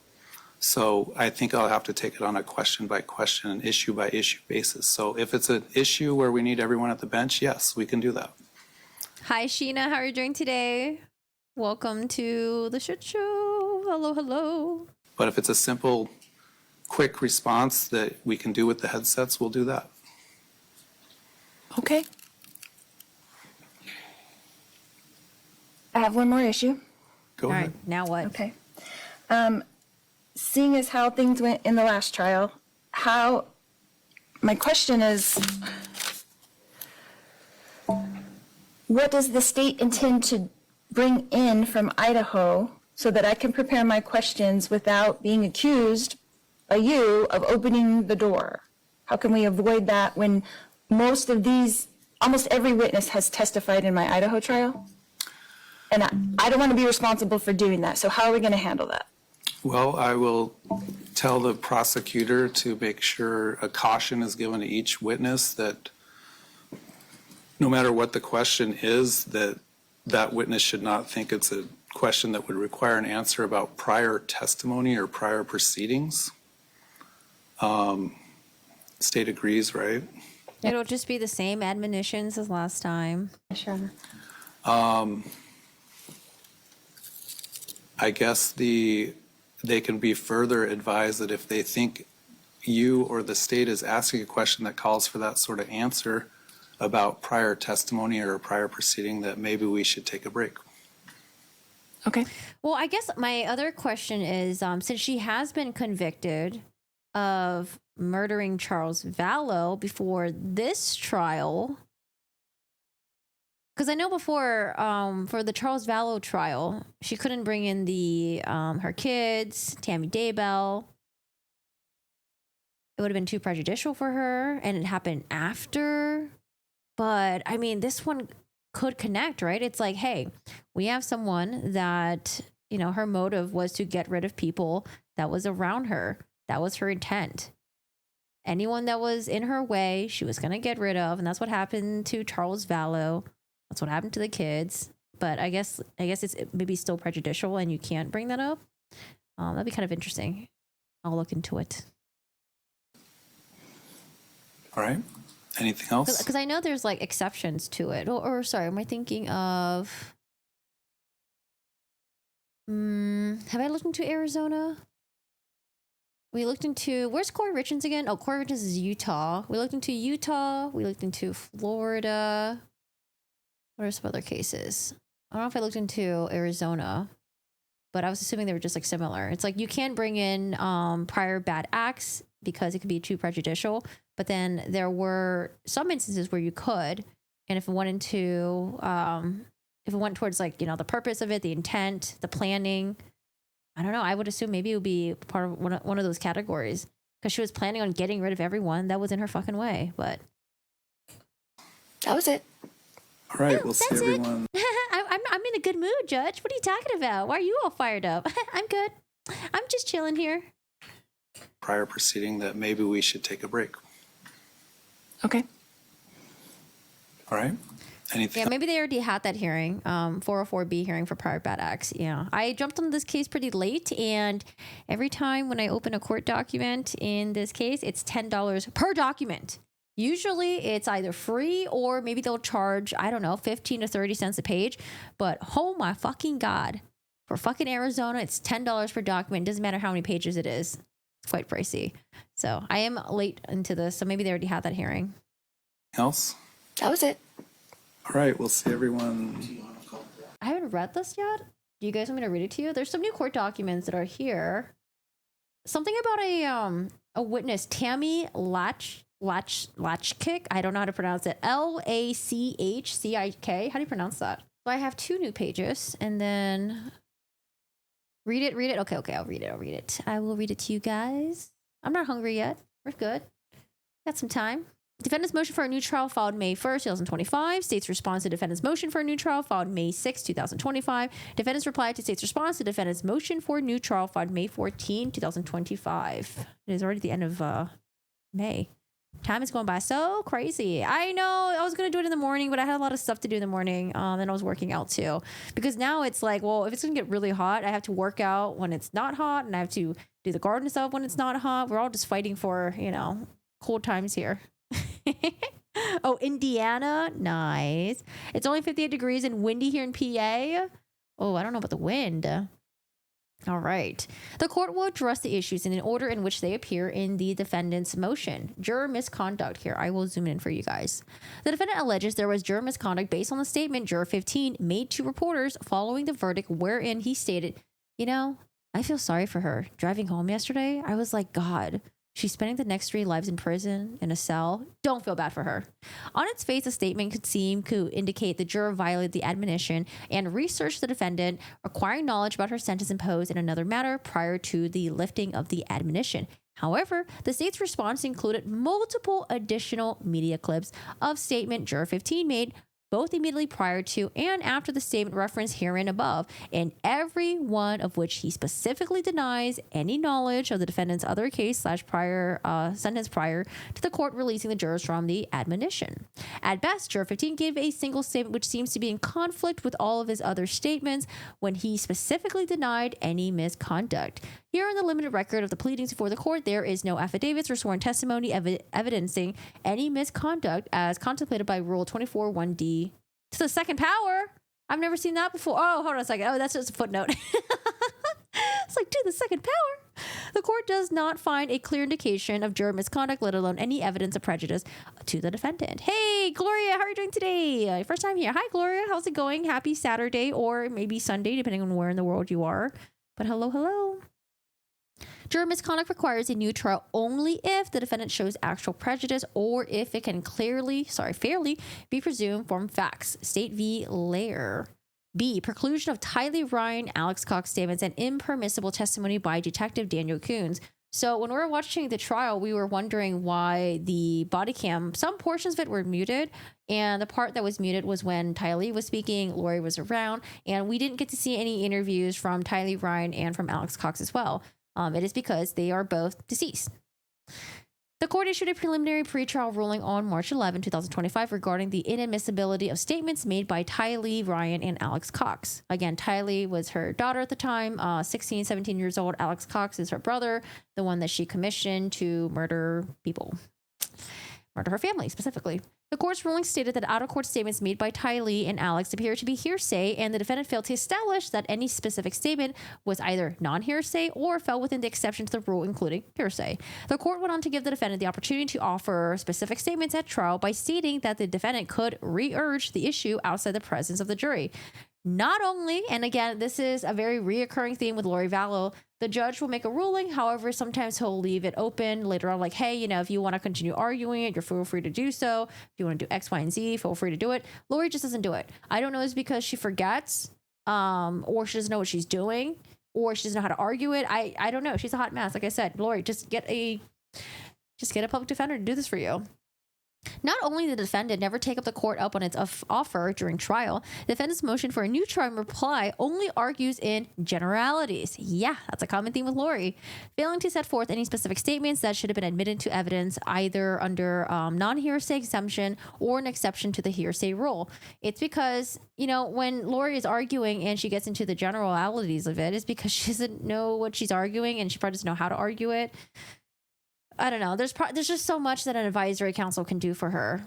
Speaker 5: So I think I'll have to take it on a question by question and issue by issue basis. So if it's an issue where we need everyone at the bench, yes, we can do that.
Speaker 1: Hi, Sheena. How are you doing today? Welcome to the shit show. Hello, hello.
Speaker 5: But if it's a simple, quick response that we can do with the headsets, we'll do that.
Speaker 3: Okay. I have one more issue.
Speaker 5: Go
Speaker 1: All
Speaker 5: ahead.
Speaker 1: right. Now what?
Speaker 3: Okay. Seeing as how things went in the last trial, my question is, what does the state intend to bring in from Idaho so that I can prepare my questions without being accused by you of opening the door? How can we avoid that when almost every witness has testified in my Idaho trial? And I don't want to be responsible for doing that. So how are we going to handle that?
Speaker 5: Well, I will tell the prosecutor to make sure a caution is given to each witness that no matter what the question is, that witness should not think it's a question that would require an answer about prior testimony or prior proceedings. State agrees, right?
Speaker 1: It'll just be the same admonitions as last time.
Speaker 4: Sure.
Speaker 5: I guess they can be further advised that if they think you or the state is asking a question that calls for that sort of answer about prior testimony or a prior proceeding, that maybe we should take a break.
Speaker 3: Okay.
Speaker 1: Well, I guess my other question is, since she has been convicted of murdering Charles Vallow before this trial, because I know before for the Charles Vallow trial, she couldn't bring in the her kids, Tammy Daybell. It would have been too prejudicial for her, and it happened after. But I mean, this one could connect, right? It's like, hey, we have someone that, her motive was to get rid of people that was around her. That was her intent. Anyone that was in her way, she was going to get rid of. And that's what happened to Charles Vallow. That's what happened to the kids. But I guess it's maybe still prejudicial and you can't bring that up. That'd be kind of interesting. I'll look into it.
Speaker 5: All right. Anything else?
Speaker 1: Because I know there's like exceptions to it. Or sorry, am I thinking of... have I looked into Arizona? We looked into... Where's Corey Richards again? Oh, Corey Richards is Utah. We looked into Utah. We looked into Florida. What are some other cases? I don't know if I looked into Arizona, but I was assuming they were just like similar. It's like you can't bring in prior bad acts because it could be too prejudicial. But then there were some instances where you could, and if it went into, if it went towards like, the purpose of it, the intent, the planning, I don't know. I would assume maybe it would be part of one of those categories because she was planning on getting rid of everyone that was in her fucking way. But
Speaker 3: That was it.
Speaker 5: All right, we'll see
Speaker 1: that's it.
Speaker 5: everyone.
Speaker 1: I'm in a good mood, Judge. What are you talking about? Why are you all fired up? I'm good. I'm just chilling here.
Speaker 5: Prior proceeding that maybe we should take a break.
Speaker 3: Okay.
Speaker 5: All right? Anything?
Speaker 1: Yeah, maybe they already had that hearing, 404B hearing for prior bad acts. Yeah, I jumped on this case pretty late, and every time when I open a court document in this case, it's $10 per document. Usually it's either free or maybe they'll charge, I don't know, 15 to 30 cents a page. But oh my fucking God, for fucking Arizona, it's $10 per document. Doesn't matter how many pages it is. It's quite pricey. So I am late into this, so maybe they already had that hearing.
Speaker 5: Else?
Speaker 3: That was it.
Speaker 5: All right, we'll see everyone.
Speaker 1: I haven't read this yet. Do you guys want me to read it to you? There's some new court documents that are here. Something about a witness, Tammy Lachkick. I don't know how to pronounce it. Lachcik. How do you pronounce that? So I have 2 new pages, and then read it. Okay, I'll read it. I will read it to you guys. I'm not hungry yet. We're good. Got some time. Defendant's motion for a new trial filed May 1st, 2025. State's response to defendant's motion for a new trial filed May 6, 2025. Defendant's reply to state's response to defendant's motion for a new trial filed May 14, 2025. It is already the end of May. Time is going by so crazy. I know I was going to do it in the morning, but I had a lot of stuff to do in the morning. And I was working out too. Because now it's like, well, if it's going to get really hot, I have to work out when it's not hot. And I have to do the garden stuff when it's not hot. We're all just fighting for, cold times here. Oh, Indiana. Nice. It's only 58 degrees and windy here in PA. Oh, I don't know about the wind. All right. The court will address the issues in an order in which they appear in the defendant's motion. Juror misconduct here. I will zoom in for you guys. The defendant alleges there was juror misconduct based on the statement Juror 15 made to reporters following the verdict, wherein he stated, I feel sorry for her. Driving home yesterday, I was like, God, she's spending the next 3 lives in prison, in a cell. Don't feel bad for her. On its face, the statement could seem to indicate the juror violated the admonition and researched the defendant, acquiring knowledge about her sentence imposed in another matter prior to the lifting of the admonition. However, the state's response included multiple additional media clips of statement Juror 15 made, both immediately prior to and after the statement referenced herein above, in every one of which he specifically denies any knowledge of the defendant's other case / prior sentence prior to the court releasing the jurors from the admonition. At best, Juror 15 gave a single statement which seems to be in conflict with all of his other statements when he specifically denied any misconduct. Here in the limited record of the pleadings before the court, there is no affidavits or sworn testimony evidencing any misconduct as contemplated by Rule 24(1)D to the second power. I've never seen that before. Oh, hold on a second. Oh, that's just a footnote. It's like, to the second power. The court does not find a clear indication of juror misconduct, let alone any evidence of prejudice to the defendant. Hey, Gloria, how are you doing today? First time here. Hi, Gloria. How's it going? Happy Saturday or maybe Sunday, depending on where in the world you are. But hello. Juror misconduct requires a new trial only if the defendant shows actual prejudice or if it can fairly be presumed from facts. State v. Lair. B. Preclusion of Tylee Ryan, Alex Cox statements, and impermissible testimony by Detective Daniel Coons. So when we were watching the trial, we were wondering why the body cam, some portions of it were muted, and the part that was muted was when Tylee was speaking, Lori was around, and we didn't get to see any interviews from Tylee Ryan and from Alex Cox as well. It is because they are both deceased. The court issued a preliminary pretrial ruling on March 11, 2025 regarding the inadmissibility of statements made by Tylee Ryan and Alex Cox. Again, Tylee was her daughter at the time, 16, 17 years old. Alex Cox is her brother, the one that she commissioned to murder people. Murder her family, specifically. The court's ruling stated that out-of-court statements made by Tylee and Alex appear to be hearsay, and the defendant failed to establish that any specific statement was either non-hearsay or fell within the exception to the rule, including hearsay. The court went on to give the defendant the opportunity to offer specific statements at trial by stating that the defendant could re-urge the issue outside the presence of the jury. Not only, and again, this is a very reoccurring theme with Lori Vallow, The judge will make a ruling. However, sometimes he'll leave it open later on, like, hey, if you want to continue arguing it, you're feel free to do so. If you want to do X, Y, and Z, feel free to do it. Lori just doesn't do it. I don't know if it's because she forgets, or she doesn't know what she's doing, or she doesn't know how to argue it. I don't know. She's a hot mess. Like I said, Lori, just get a public defender to do this for you. Not only did the defendant never take up the court up on its offer during trial, the defendant's motion for a new trial in reply only argues in generalities. Yeah, that's a common theme with Lori. Failing to set forth any specific statements that should have been admitted to evidence either under non-hearsay exemption or an exception to the hearsay rule. It's because, when Lori is arguing and she gets into the generalities of it, it's because she doesn't know what she's arguing and she probably doesn't know how to argue it. I don't know. There's just so much that an advisory counsel can do for her.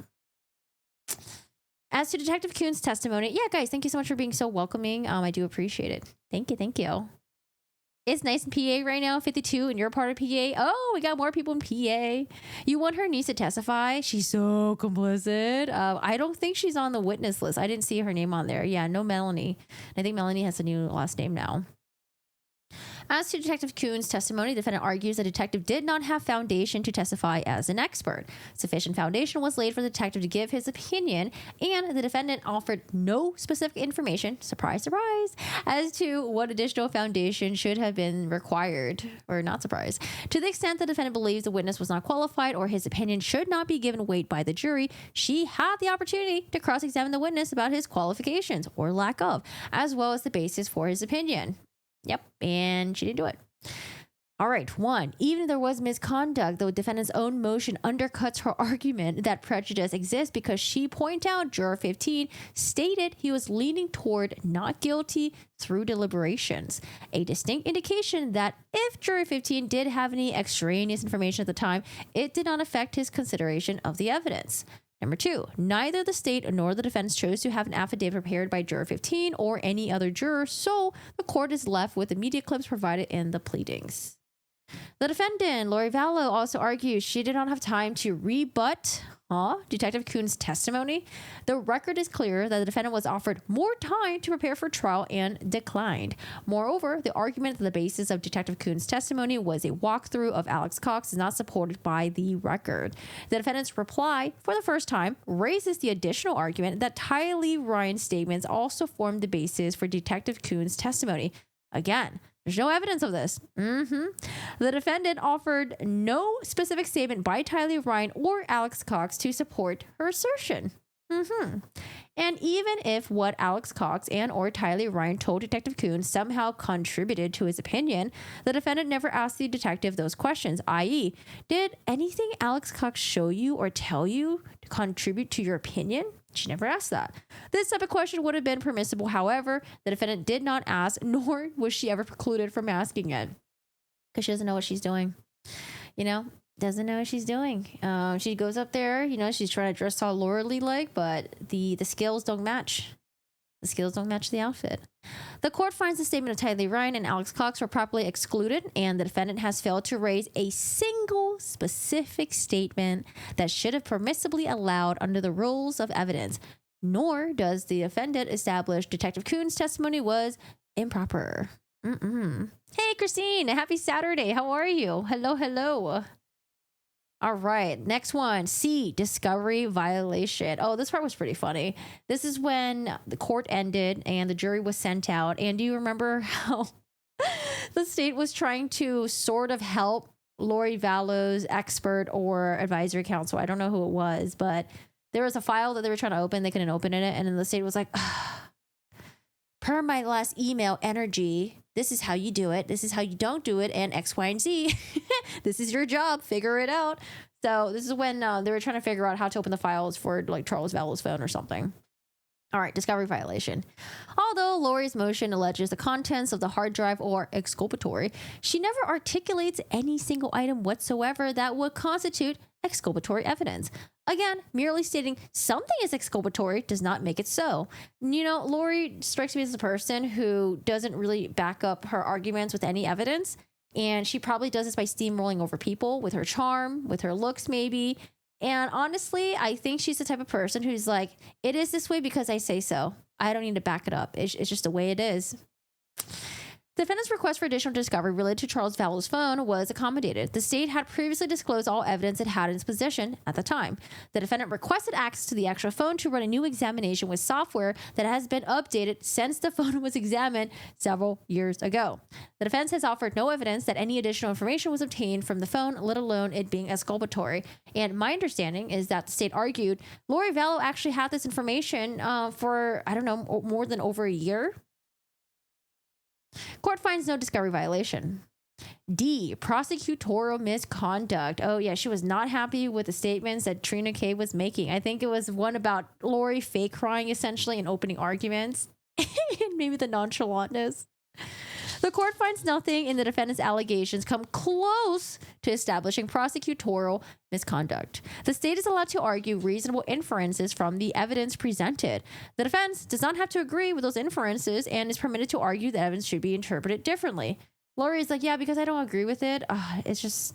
Speaker 1: As to Detective Kuhn's testimony, yeah, guys, thank you so much for being so welcoming. I do appreciate it. Thank you. It's nice in PA right now, 52, and you're a part of PA. Oh, we got more people in PA. You want her niece to testify? She's so complicit. I don't think she's on the witness list. I didn't see her name on there. Yeah, no Melanie. I think Melanie has a new last name now. As to Detective Kuhn's testimony, the defendant argues the detective did not have foundation to testify as an expert. Sufficient foundation was laid for the detective to give his opinion, and the defendant offered no specific information, surprise, surprise, as to what additional foundation should have been required, or not surprise. To the extent the defendant believes the witness was not qualified or his opinion should not be given weight by the jury, she had the opportunity to cross-examine the witness about his qualifications, or lack of, as well as the basis for his opinion. Yep, and she didn't do it. All right, 1. Even if there was misconduct, the defendant's own motion undercuts her argument that prejudice exists because she pointed out Juror 15 stated he was leaning toward not guilty through deliberations, a distinct indication that if Juror 15 did have any extraneous information at the time, it did not affect his consideration of the evidence. Number 2, neither the state nor the defense chose to have an affidavit prepared by Juror 15 or any other juror, so the court is left with the media clips provided in the pleadings. The defendant, Lori Vallow, also argues she did not have time to rebut Detective Kuhn's testimony. The record is clear that the defendant was offered more time to prepare for trial and declined. Moreover, the argument that the basis of Detective Kuhn's testimony was a walkthrough of Alex Cox is not supported by the record. The defendant's reply, for the first time, raises the additional argument that Tylee Ryan's statements also formed the basis for Detective Kuhn's testimony. Again, there's no evidence of this. The defendant offered no specific statement by Tylee Ryan or Alex Cox to support her assertion. And even if what Alex Cox and or Tylee Ryan told Detective Kuhn somehow contributed to his opinion, the defendant never asked the detective those questions, i.e., did anything Alex Cox show you or tell you to contribute to your opinion? She never asked that. This type of question would have been permissible. However, the defendant did not ask, nor was she ever precluded from asking it. Because she doesn't know what she's doing. Doesn't know what she's doing. She goes up there, she's trying to dress all Laura-like, but the skills don't match. The skills don't match the outfit. The court finds the statement of Tylee Ryan and Alex Cox were properly excluded, and the defendant has failed to raise a single specific statement that should have permissibly allowed under the rules of evidence, nor does the defendant establish Detective Kuhn's testimony was improper. Hey, Christine, happy Saturday. How are you? Hello. All right, next one. C, discovery violation. Oh, this part was pretty funny. This is when the court ended and the jury was sent out. And do you remember how the state was trying to sort of help Lori Vallow's expert or advisory counsel? I don't know who it was, but there was a file that they were trying to open. They couldn't open it. And then the state was like, per my last email, energy, this is how you do it. This is how you don't do it. And X, Y, and Z. This is your job. Figure it out. So this is when they were trying to figure out how to open the files for like Charles Vallow's phone or something. All right, discovery violation. Although Lori's motion alleges the contents of the hard drive are exculpatory, she never articulates any single item whatsoever that would constitute exculpatory evidence. Again, merely stating something is exculpatory does not make it so. Lori strikes me as a person who doesn't really back up her arguments with any evidence. And she probably does this by steamrolling over people with her charm, with her looks maybe. And honestly, I think she's the type of person who's like, it is this way because I say so. I don't need to back it up. It's just the way it is. The defendant's request for additional discovery related to Charles Vallow's phone was accommodated. The state had previously disclosed all evidence it had in its possession at the time. The defendant requested access to the extra phone to run a new examination with software that has been updated since the phone was examined several years ago. The defense has offered no evidence that any additional information was obtained from the phone, let alone it being exculpatory. And my understanding is that the state argued Lori Vallow actually had this information for, I don't know, more than over a year. Court finds no discovery violation. D, prosecutorial misconduct. Oh, yeah, she was not happy with the statements that Trina K was making. I think it was one about Lori fake crying, essentially, and opening arguments, and maybe the nonchalantness. The court finds nothing in the defendant's allegations come close to establishing prosecutorial misconduct. The state is allowed to argue reasonable inferences from the evidence presented. The defense does not have to agree with those inferences and is permitted to argue that evidence should be interpreted differently. Lori is like, yeah, because I don't agree with it. It's just,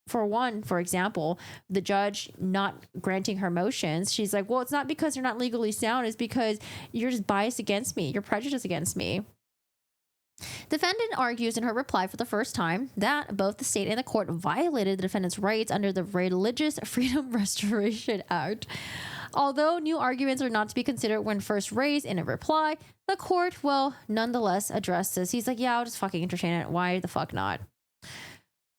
Speaker 1: for example, the judge not granting her motions. She's like, well, it's not because you're not legally sound. It's because you're just biased against me. You're prejudiced against me. Defendant argues in her reply for the first time that both the state and the court violated the defendant's rights under the Religious Freedom Restoration Act. Although new arguments are not to be considered when first raised in a reply, the court will nonetheless address this. He's like, yeah, I'll just fucking entertain it. Why the fuck not?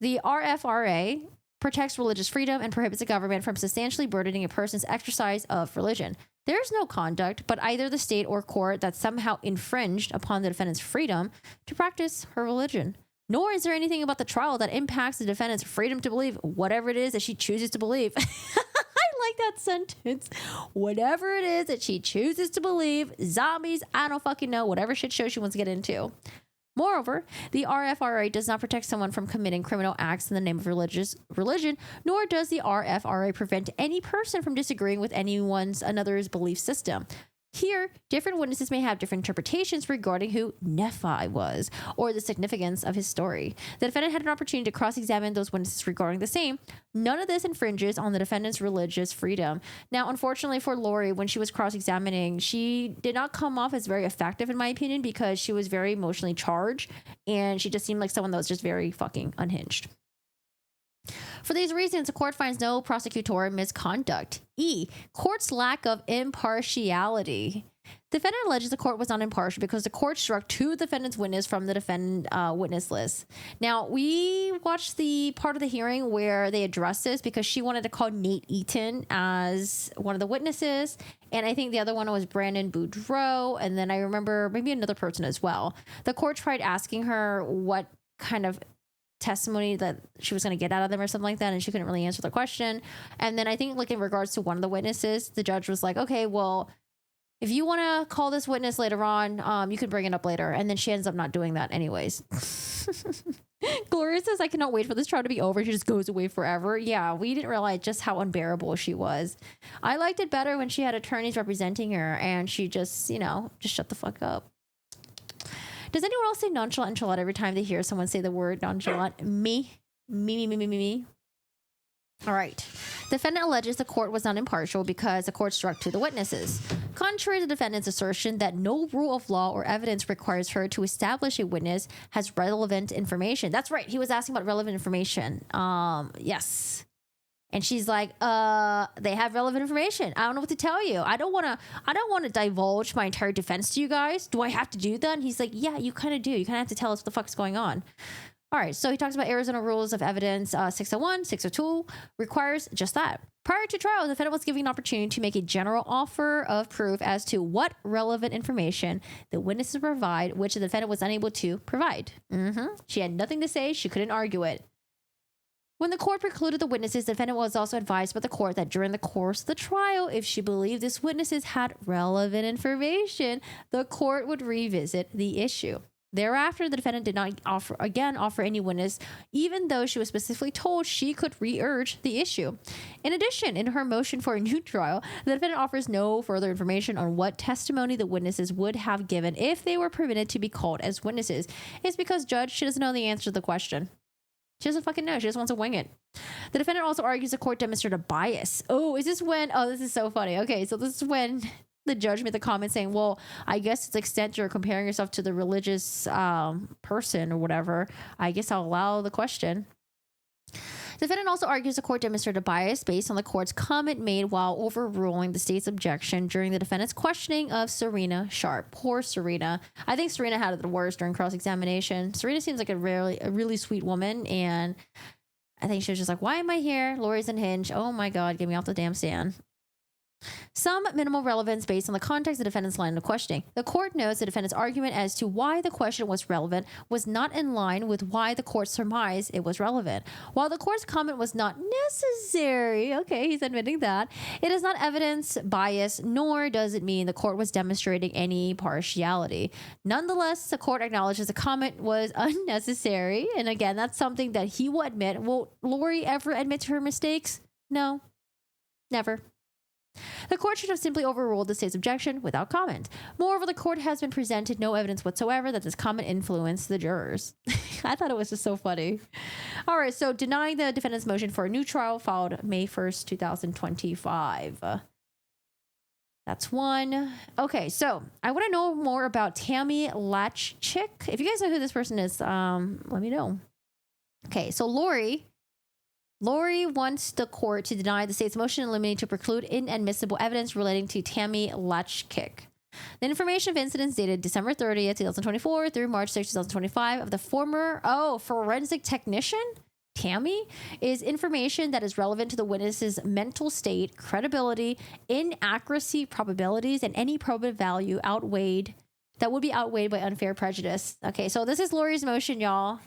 Speaker 1: The RFRA protects religious freedom and prohibits the government from substantially burdening a person's exercise of religion. There is no conduct, but either the state or court that somehow infringed upon the defendant's freedom to practice her religion. Nor is there anything about the trial that impacts the defendant's freedom to believe whatever it is that she chooses to believe. I like that sentence. Whatever it is that she chooses to believe, zombies, I don't fucking know, whatever shit show she wants to get into. Moreover, the RFRA does not protect someone from committing criminal acts in the name of religion, nor does the RFRA prevent any person from disagreeing with another's belief system. Here, different witnesses may have different interpretations regarding who Nephi was or the significance of his story. The defendant had an opportunity to cross-examine those witnesses regarding the same. None of this infringes on the defendant's religious freedom. Now, unfortunately for Lori, when she was cross-examining, she did not come off as very effective, in my opinion, because she was very emotionally charged and she just seemed like someone that was just very fucking unhinged. For these reasons, the court finds no prosecutorial misconduct. E, court's lack of impartiality. The defendant alleges the court was not impartial because the court struck two defendants' witnesses from the defendant witness list. Now, we watched the part of the hearing where they addressed this because she wanted to call Nate Eaton as one of the witnesses, and I think the other one was Brandon Boudreaux, and then I remember maybe another person as well. The court tried asking her what kind of testimony that she was going to get out of them or something like that, and she couldn't really answer the question. And then I think, like, in regards to one of the witnesses, the judge was like, okay, well, if you want to call this witness later on, you can bring it up later. And then she ends up not doing that anyways. Gloria says, I cannot wait for this trial to be over. She just goes away forever. Yeah, we didn't realize just how unbearable she was. I liked it better when she had attorneys representing her and she just, just shut the fuck up. Does anyone else say nonchalant enchilada every time they hear someone say the word nonchalant? Me. All right. Defendant alleges the court was not impartial because the court struck two of the witnesses. Contrary to the defendant's assertion that no rule of law or evidence requires her to establish a witness has relevant information. That's right. He was asking about relevant information. Yes. And she's like, they have relevant information. I don't know what to tell you. I don't want to divulge my entire defense to you guys. Do I have to do that? And he's like, yeah, you kind of do. You kind of have to tell us what the fuck's going on. All right. So he talks about Arizona rules of evidence 601, 602 requires just that. Prior to trial, the defendant was given an opportunity to make a general offer of proof as to what relevant information the witnesses provide, which the defendant was unable to provide. She had nothing to say. She couldn't argue it. When the court precluded the witnesses, the defendant was also advised by the court that during the course of the trial, if she believed these witnesses had relevant information, the court would revisit the issue. Thereafter, the defendant did not offer any witness, even though she was specifically told she could re-urge the issue. In addition, in her motion for a new trial, the defendant offers no further information on what testimony the witnesses would have given if they were permitted to be called as witnesses. It's because, Judge, she doesn't know the answer to the question. She doesn't fucking know. She just wants to wing it. The defendant also argues the court demonstrated a bias. Oh, is this when... Oh, this is so funny. Okay, so this is when The judge made the comment saying, well, I guess to the extent you're comparing yourself to the religious person or whatever, I guess I'll allow the question. The defendant also argues the court demonstrated bias based on the court's comment made while overruling the state's objection during the defendant's questioning of Serena Sharp. Poor Serena. I think Serena had it the worst during cross-examination. Serena seems like a really sweet woman, and I think she was just like, why am I here? Lori's unhinged. Oh my God, get me off the damn stand. Some minimal relevance based on the context of the defendant's line of questioning. The court notes the defendant's argument as to why the question was relevant was not in line with why the court surmised it was relevant. While the court's comment was not necessary, okay, he's admitting that, it is not evidence bias, nor does it mean the court was demonstrating any partiality. Nonetheless, the court acknowledges the comment was unnecessary, and again, that's something that he will admit. Will Lori ever admit to her mistakes? No, never. The court should have simply overruled the state's objection without comment. Moreover, the court has been presented no evidence whatsoever that this comment influenced the jurors. I thought it was just so funny. All right, so denying the defendant's motion for a new trial filed May 1st, 2025. That's one. Okay, so I want to know more about Tammy Latchchick. If you guys know who this person is, let me know. Okay, so Lori wants the court to deny the state's motion in limine to preclude inadmissible evidence relating to Tammy Latchchick. The information of incidents dated December 30th, 2024 through March 6th, 2025 of the former, forensic technician, Tammy, is information that is relevant to the witness's mental state, credibility, inaccuracy, probabilities, and any probative value that would be outweighed by unfair prejudice. Okay, so this is Lori's motion, y'all.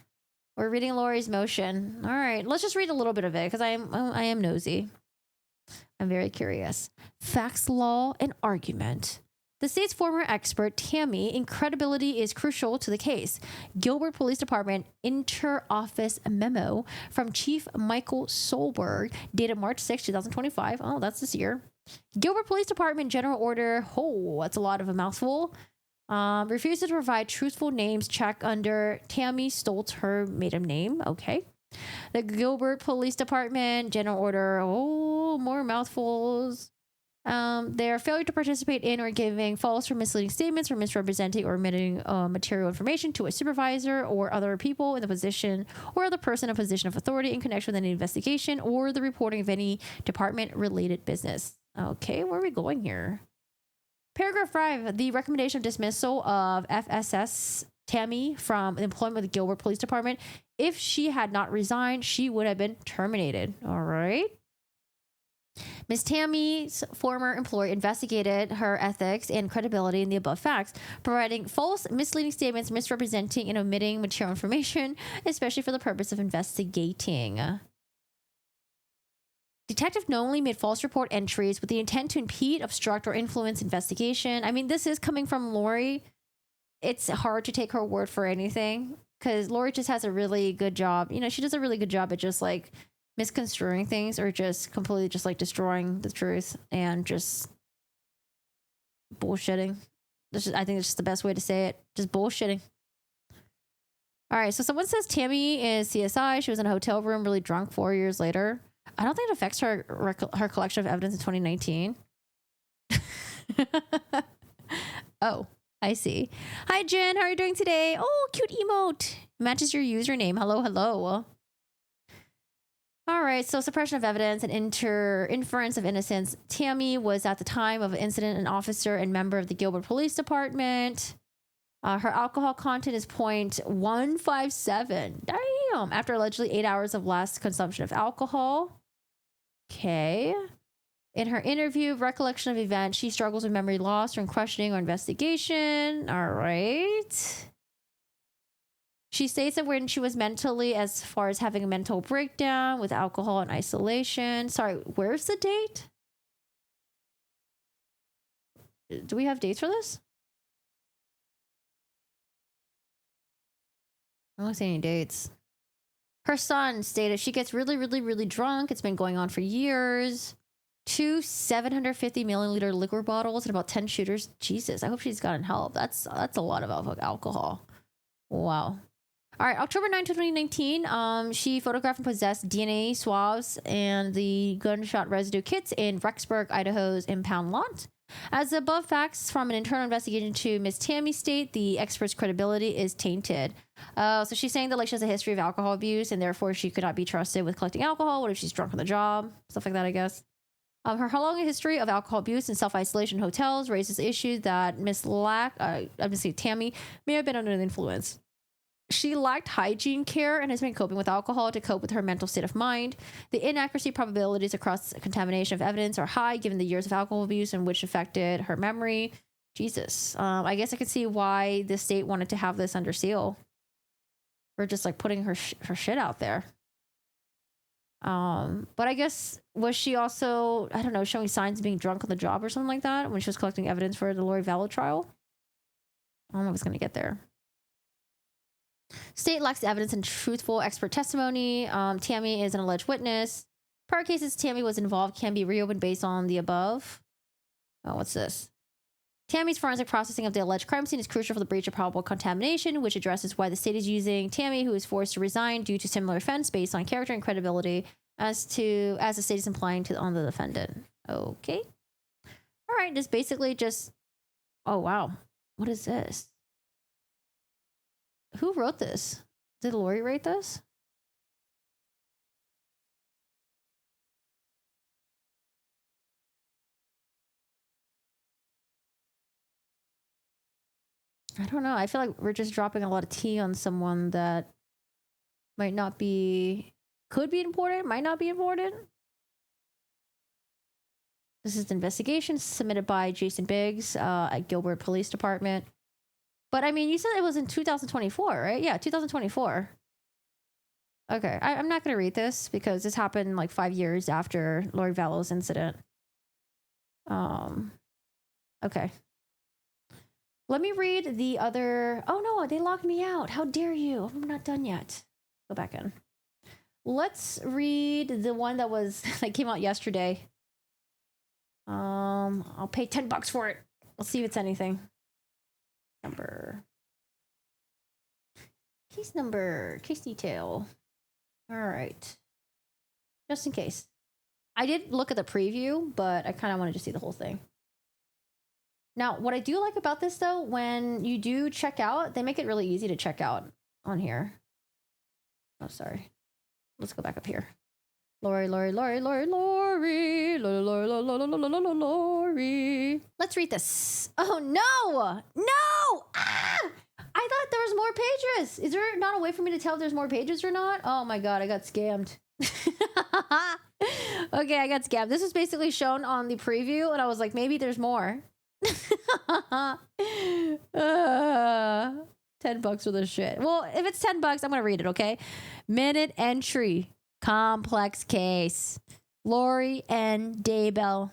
Speaker 1: We're reading Lori's motion. All right, let's just read a little bit of it because I am nosy. I'm very curious. Facts, law, and argument. The state's former expert, Tammy, in credibility is crucial to the case. Gilbert Police Department inter-office memo from Chief Michael Solberg, dated March 6, 2025. Oh, that's this year. Gilbert Police Department General Order, that's a lot of a mouthful. Refuses to provide truthful names check under Tammy Stoltz, her maiden name. Okay. The Gilbert Police Department General Order, more mouthfuls. Their failure to participate in or giving false or misleading statements or misrepresenting or omitting material information to a supervisor or other people in the position or the person in a position of authority in connection with any investigation or the reporting of any department-related business. Okay, where are we going here? Paragraph 5, the recommendation of dismissal of FSS Tammy from employment with the Gilbert Police Department. If she had not resigned, she would have been terminated. All right. Ms. Tammy's former employer investigated her ethics and credibility in the above facts, providing false, misleading statements, misrepresenting and omitting material information, especially for the purpose of investigating. Detective knowingly made false report entries with the intent to impede, obstruct, or influence investigation. I mean, this is coming from Lori. It's hard to take her word for anything because Lori just has a really good job. You know, she does a really good job at just like misconstruing things or just completely just like destroying the truth and just bullshitting. I think it's just the best way to say it. Just bullshitting. All right. So someone says Tammy is CSI. She was in a hotel room, really drunk 4 years later. I don't think it affects her collection of evidence in 2019. Oh, I see. Hi, Jen. How are you doing today? Oh, cute emote. Matches your username. Hello, hello. All right. So suppression of evidence and inference of innocence. Tammy was at the time of the incident an officer and member of the Gilbert Police Department. Her alcohol content is 0.157. Damn. After allegedly 8 hours of last consumption of alcohol. Okay. In her interview, recollection of event, she struggles with memory loss during questioning or investigation. All right. She states that when she was mentally, as far as having a mental breakdown with alcohol and isolation. Sorry, where's the date? Do we have dates for this? I don't see any dates. Her son stated she gets really, really, really drunk. It's been going on for years. 2 750 milliliter liquor bottles and about 10 shooters. Jesus, I hope she's gotten help. That's a lot of alcohol. Wow. All right, October 9, 2019, she photographed and possessed DNA swabs and the gunshot residue kits in Rexburg, Idaho's impound lot. As the above facts from an internal investigation to Miss Tammy state, the expert's credibility is tainted. So she's saying that like she has a history of alcohol abuse and therefore she could not be trusted with collecting alcohol. What if she's drunk on the job? Stuff like that, I guess. Her long history of alcohol abuse and self-isolation in hotels raises issues that Miss Tammy may have been under the influence. She lacked hygiene care and has been coping with alcohol to cope with her mental state of mind. The inaccuracy probabilities across contamination of evidence are high given the years of alcohol abuse and which affected her memory. Jesus. I guess I could see why the state wanted to have this under seal. For just like putting her shit out there. But I guess, was she also, I don't know, showing signs of being drunk on the job or something like that when she was collecting evidence for the Lori Vallow trial? I don't know if it's going to get there. State lacks evidence and truthful expert testimony. Tammy is an alleged witness. Prior cases Tammy was involved can be reopened based on the above. Oh, what's this? Tammy's forensic processing of the alleged crime scene is crucial for the breach of probable contamination, which addresses why the state is using Tammy, who is forced to resign due to similar offense based on character and credibility, as the state is implying on the defendant. Okay. All right. This basically just. Oh wow, what is this? Who wrote this? Did Lori write this? I don't know. I feel like we're just dropping a lot of tea on someone that might not be, could be important, might not be important. This is the investigation submitted by Jason Biggs at Gilbert Police Department. But I mean, you said it was in 2024, right? Yeah, 2024. Okay, I'm not going to read this because this happened like 5 years after Lori Vallow's incident. Okay. Let me read the other. Oh no, they locked me out. How dare you? I'm not done yet. Go back in. Let's read the one that was that came out yesterday. I'll pay $10 for it. Let's see if it's anything. Case detail. All right. Just in case. I did look at the preview, but I kind of wanted to see the whole thing. Now, what I do like about this, though, when you do check out, they make it really easy to check out on here. Oh, sorry. Let's go back up here. Lori. Let's read this. Oh, no! No! Ah! I thought there was more pages. Is there not a way for me to tell if there's more pages or not? Oh, my God. I got scammed. Okay, I got scammed. This was basically shown on the preview, and I was like, maybe there's more. $10 for this shit. Well, if it's $10, I'm gonna read it, okay? Minute entry. Complex case. Lori N. Daybell.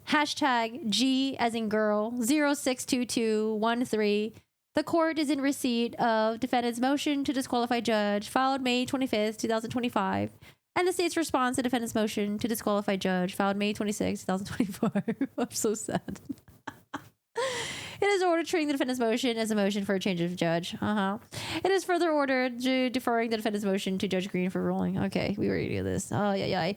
Speaker 1: Hashtag G as in girl 062213. The court is in receipt of defendant's motion to disqualify judge filed May 25th, 2025. And the state's response to defendant's motion to disqualify judge filed May 26th, 2025. I'm so sad. It is ordered treating the defendant's motion as a motion for a change of judge. It is further ordered deferring the defendant's motion to Judge Green for ruling. Okay, we already do this. Oh, yeah.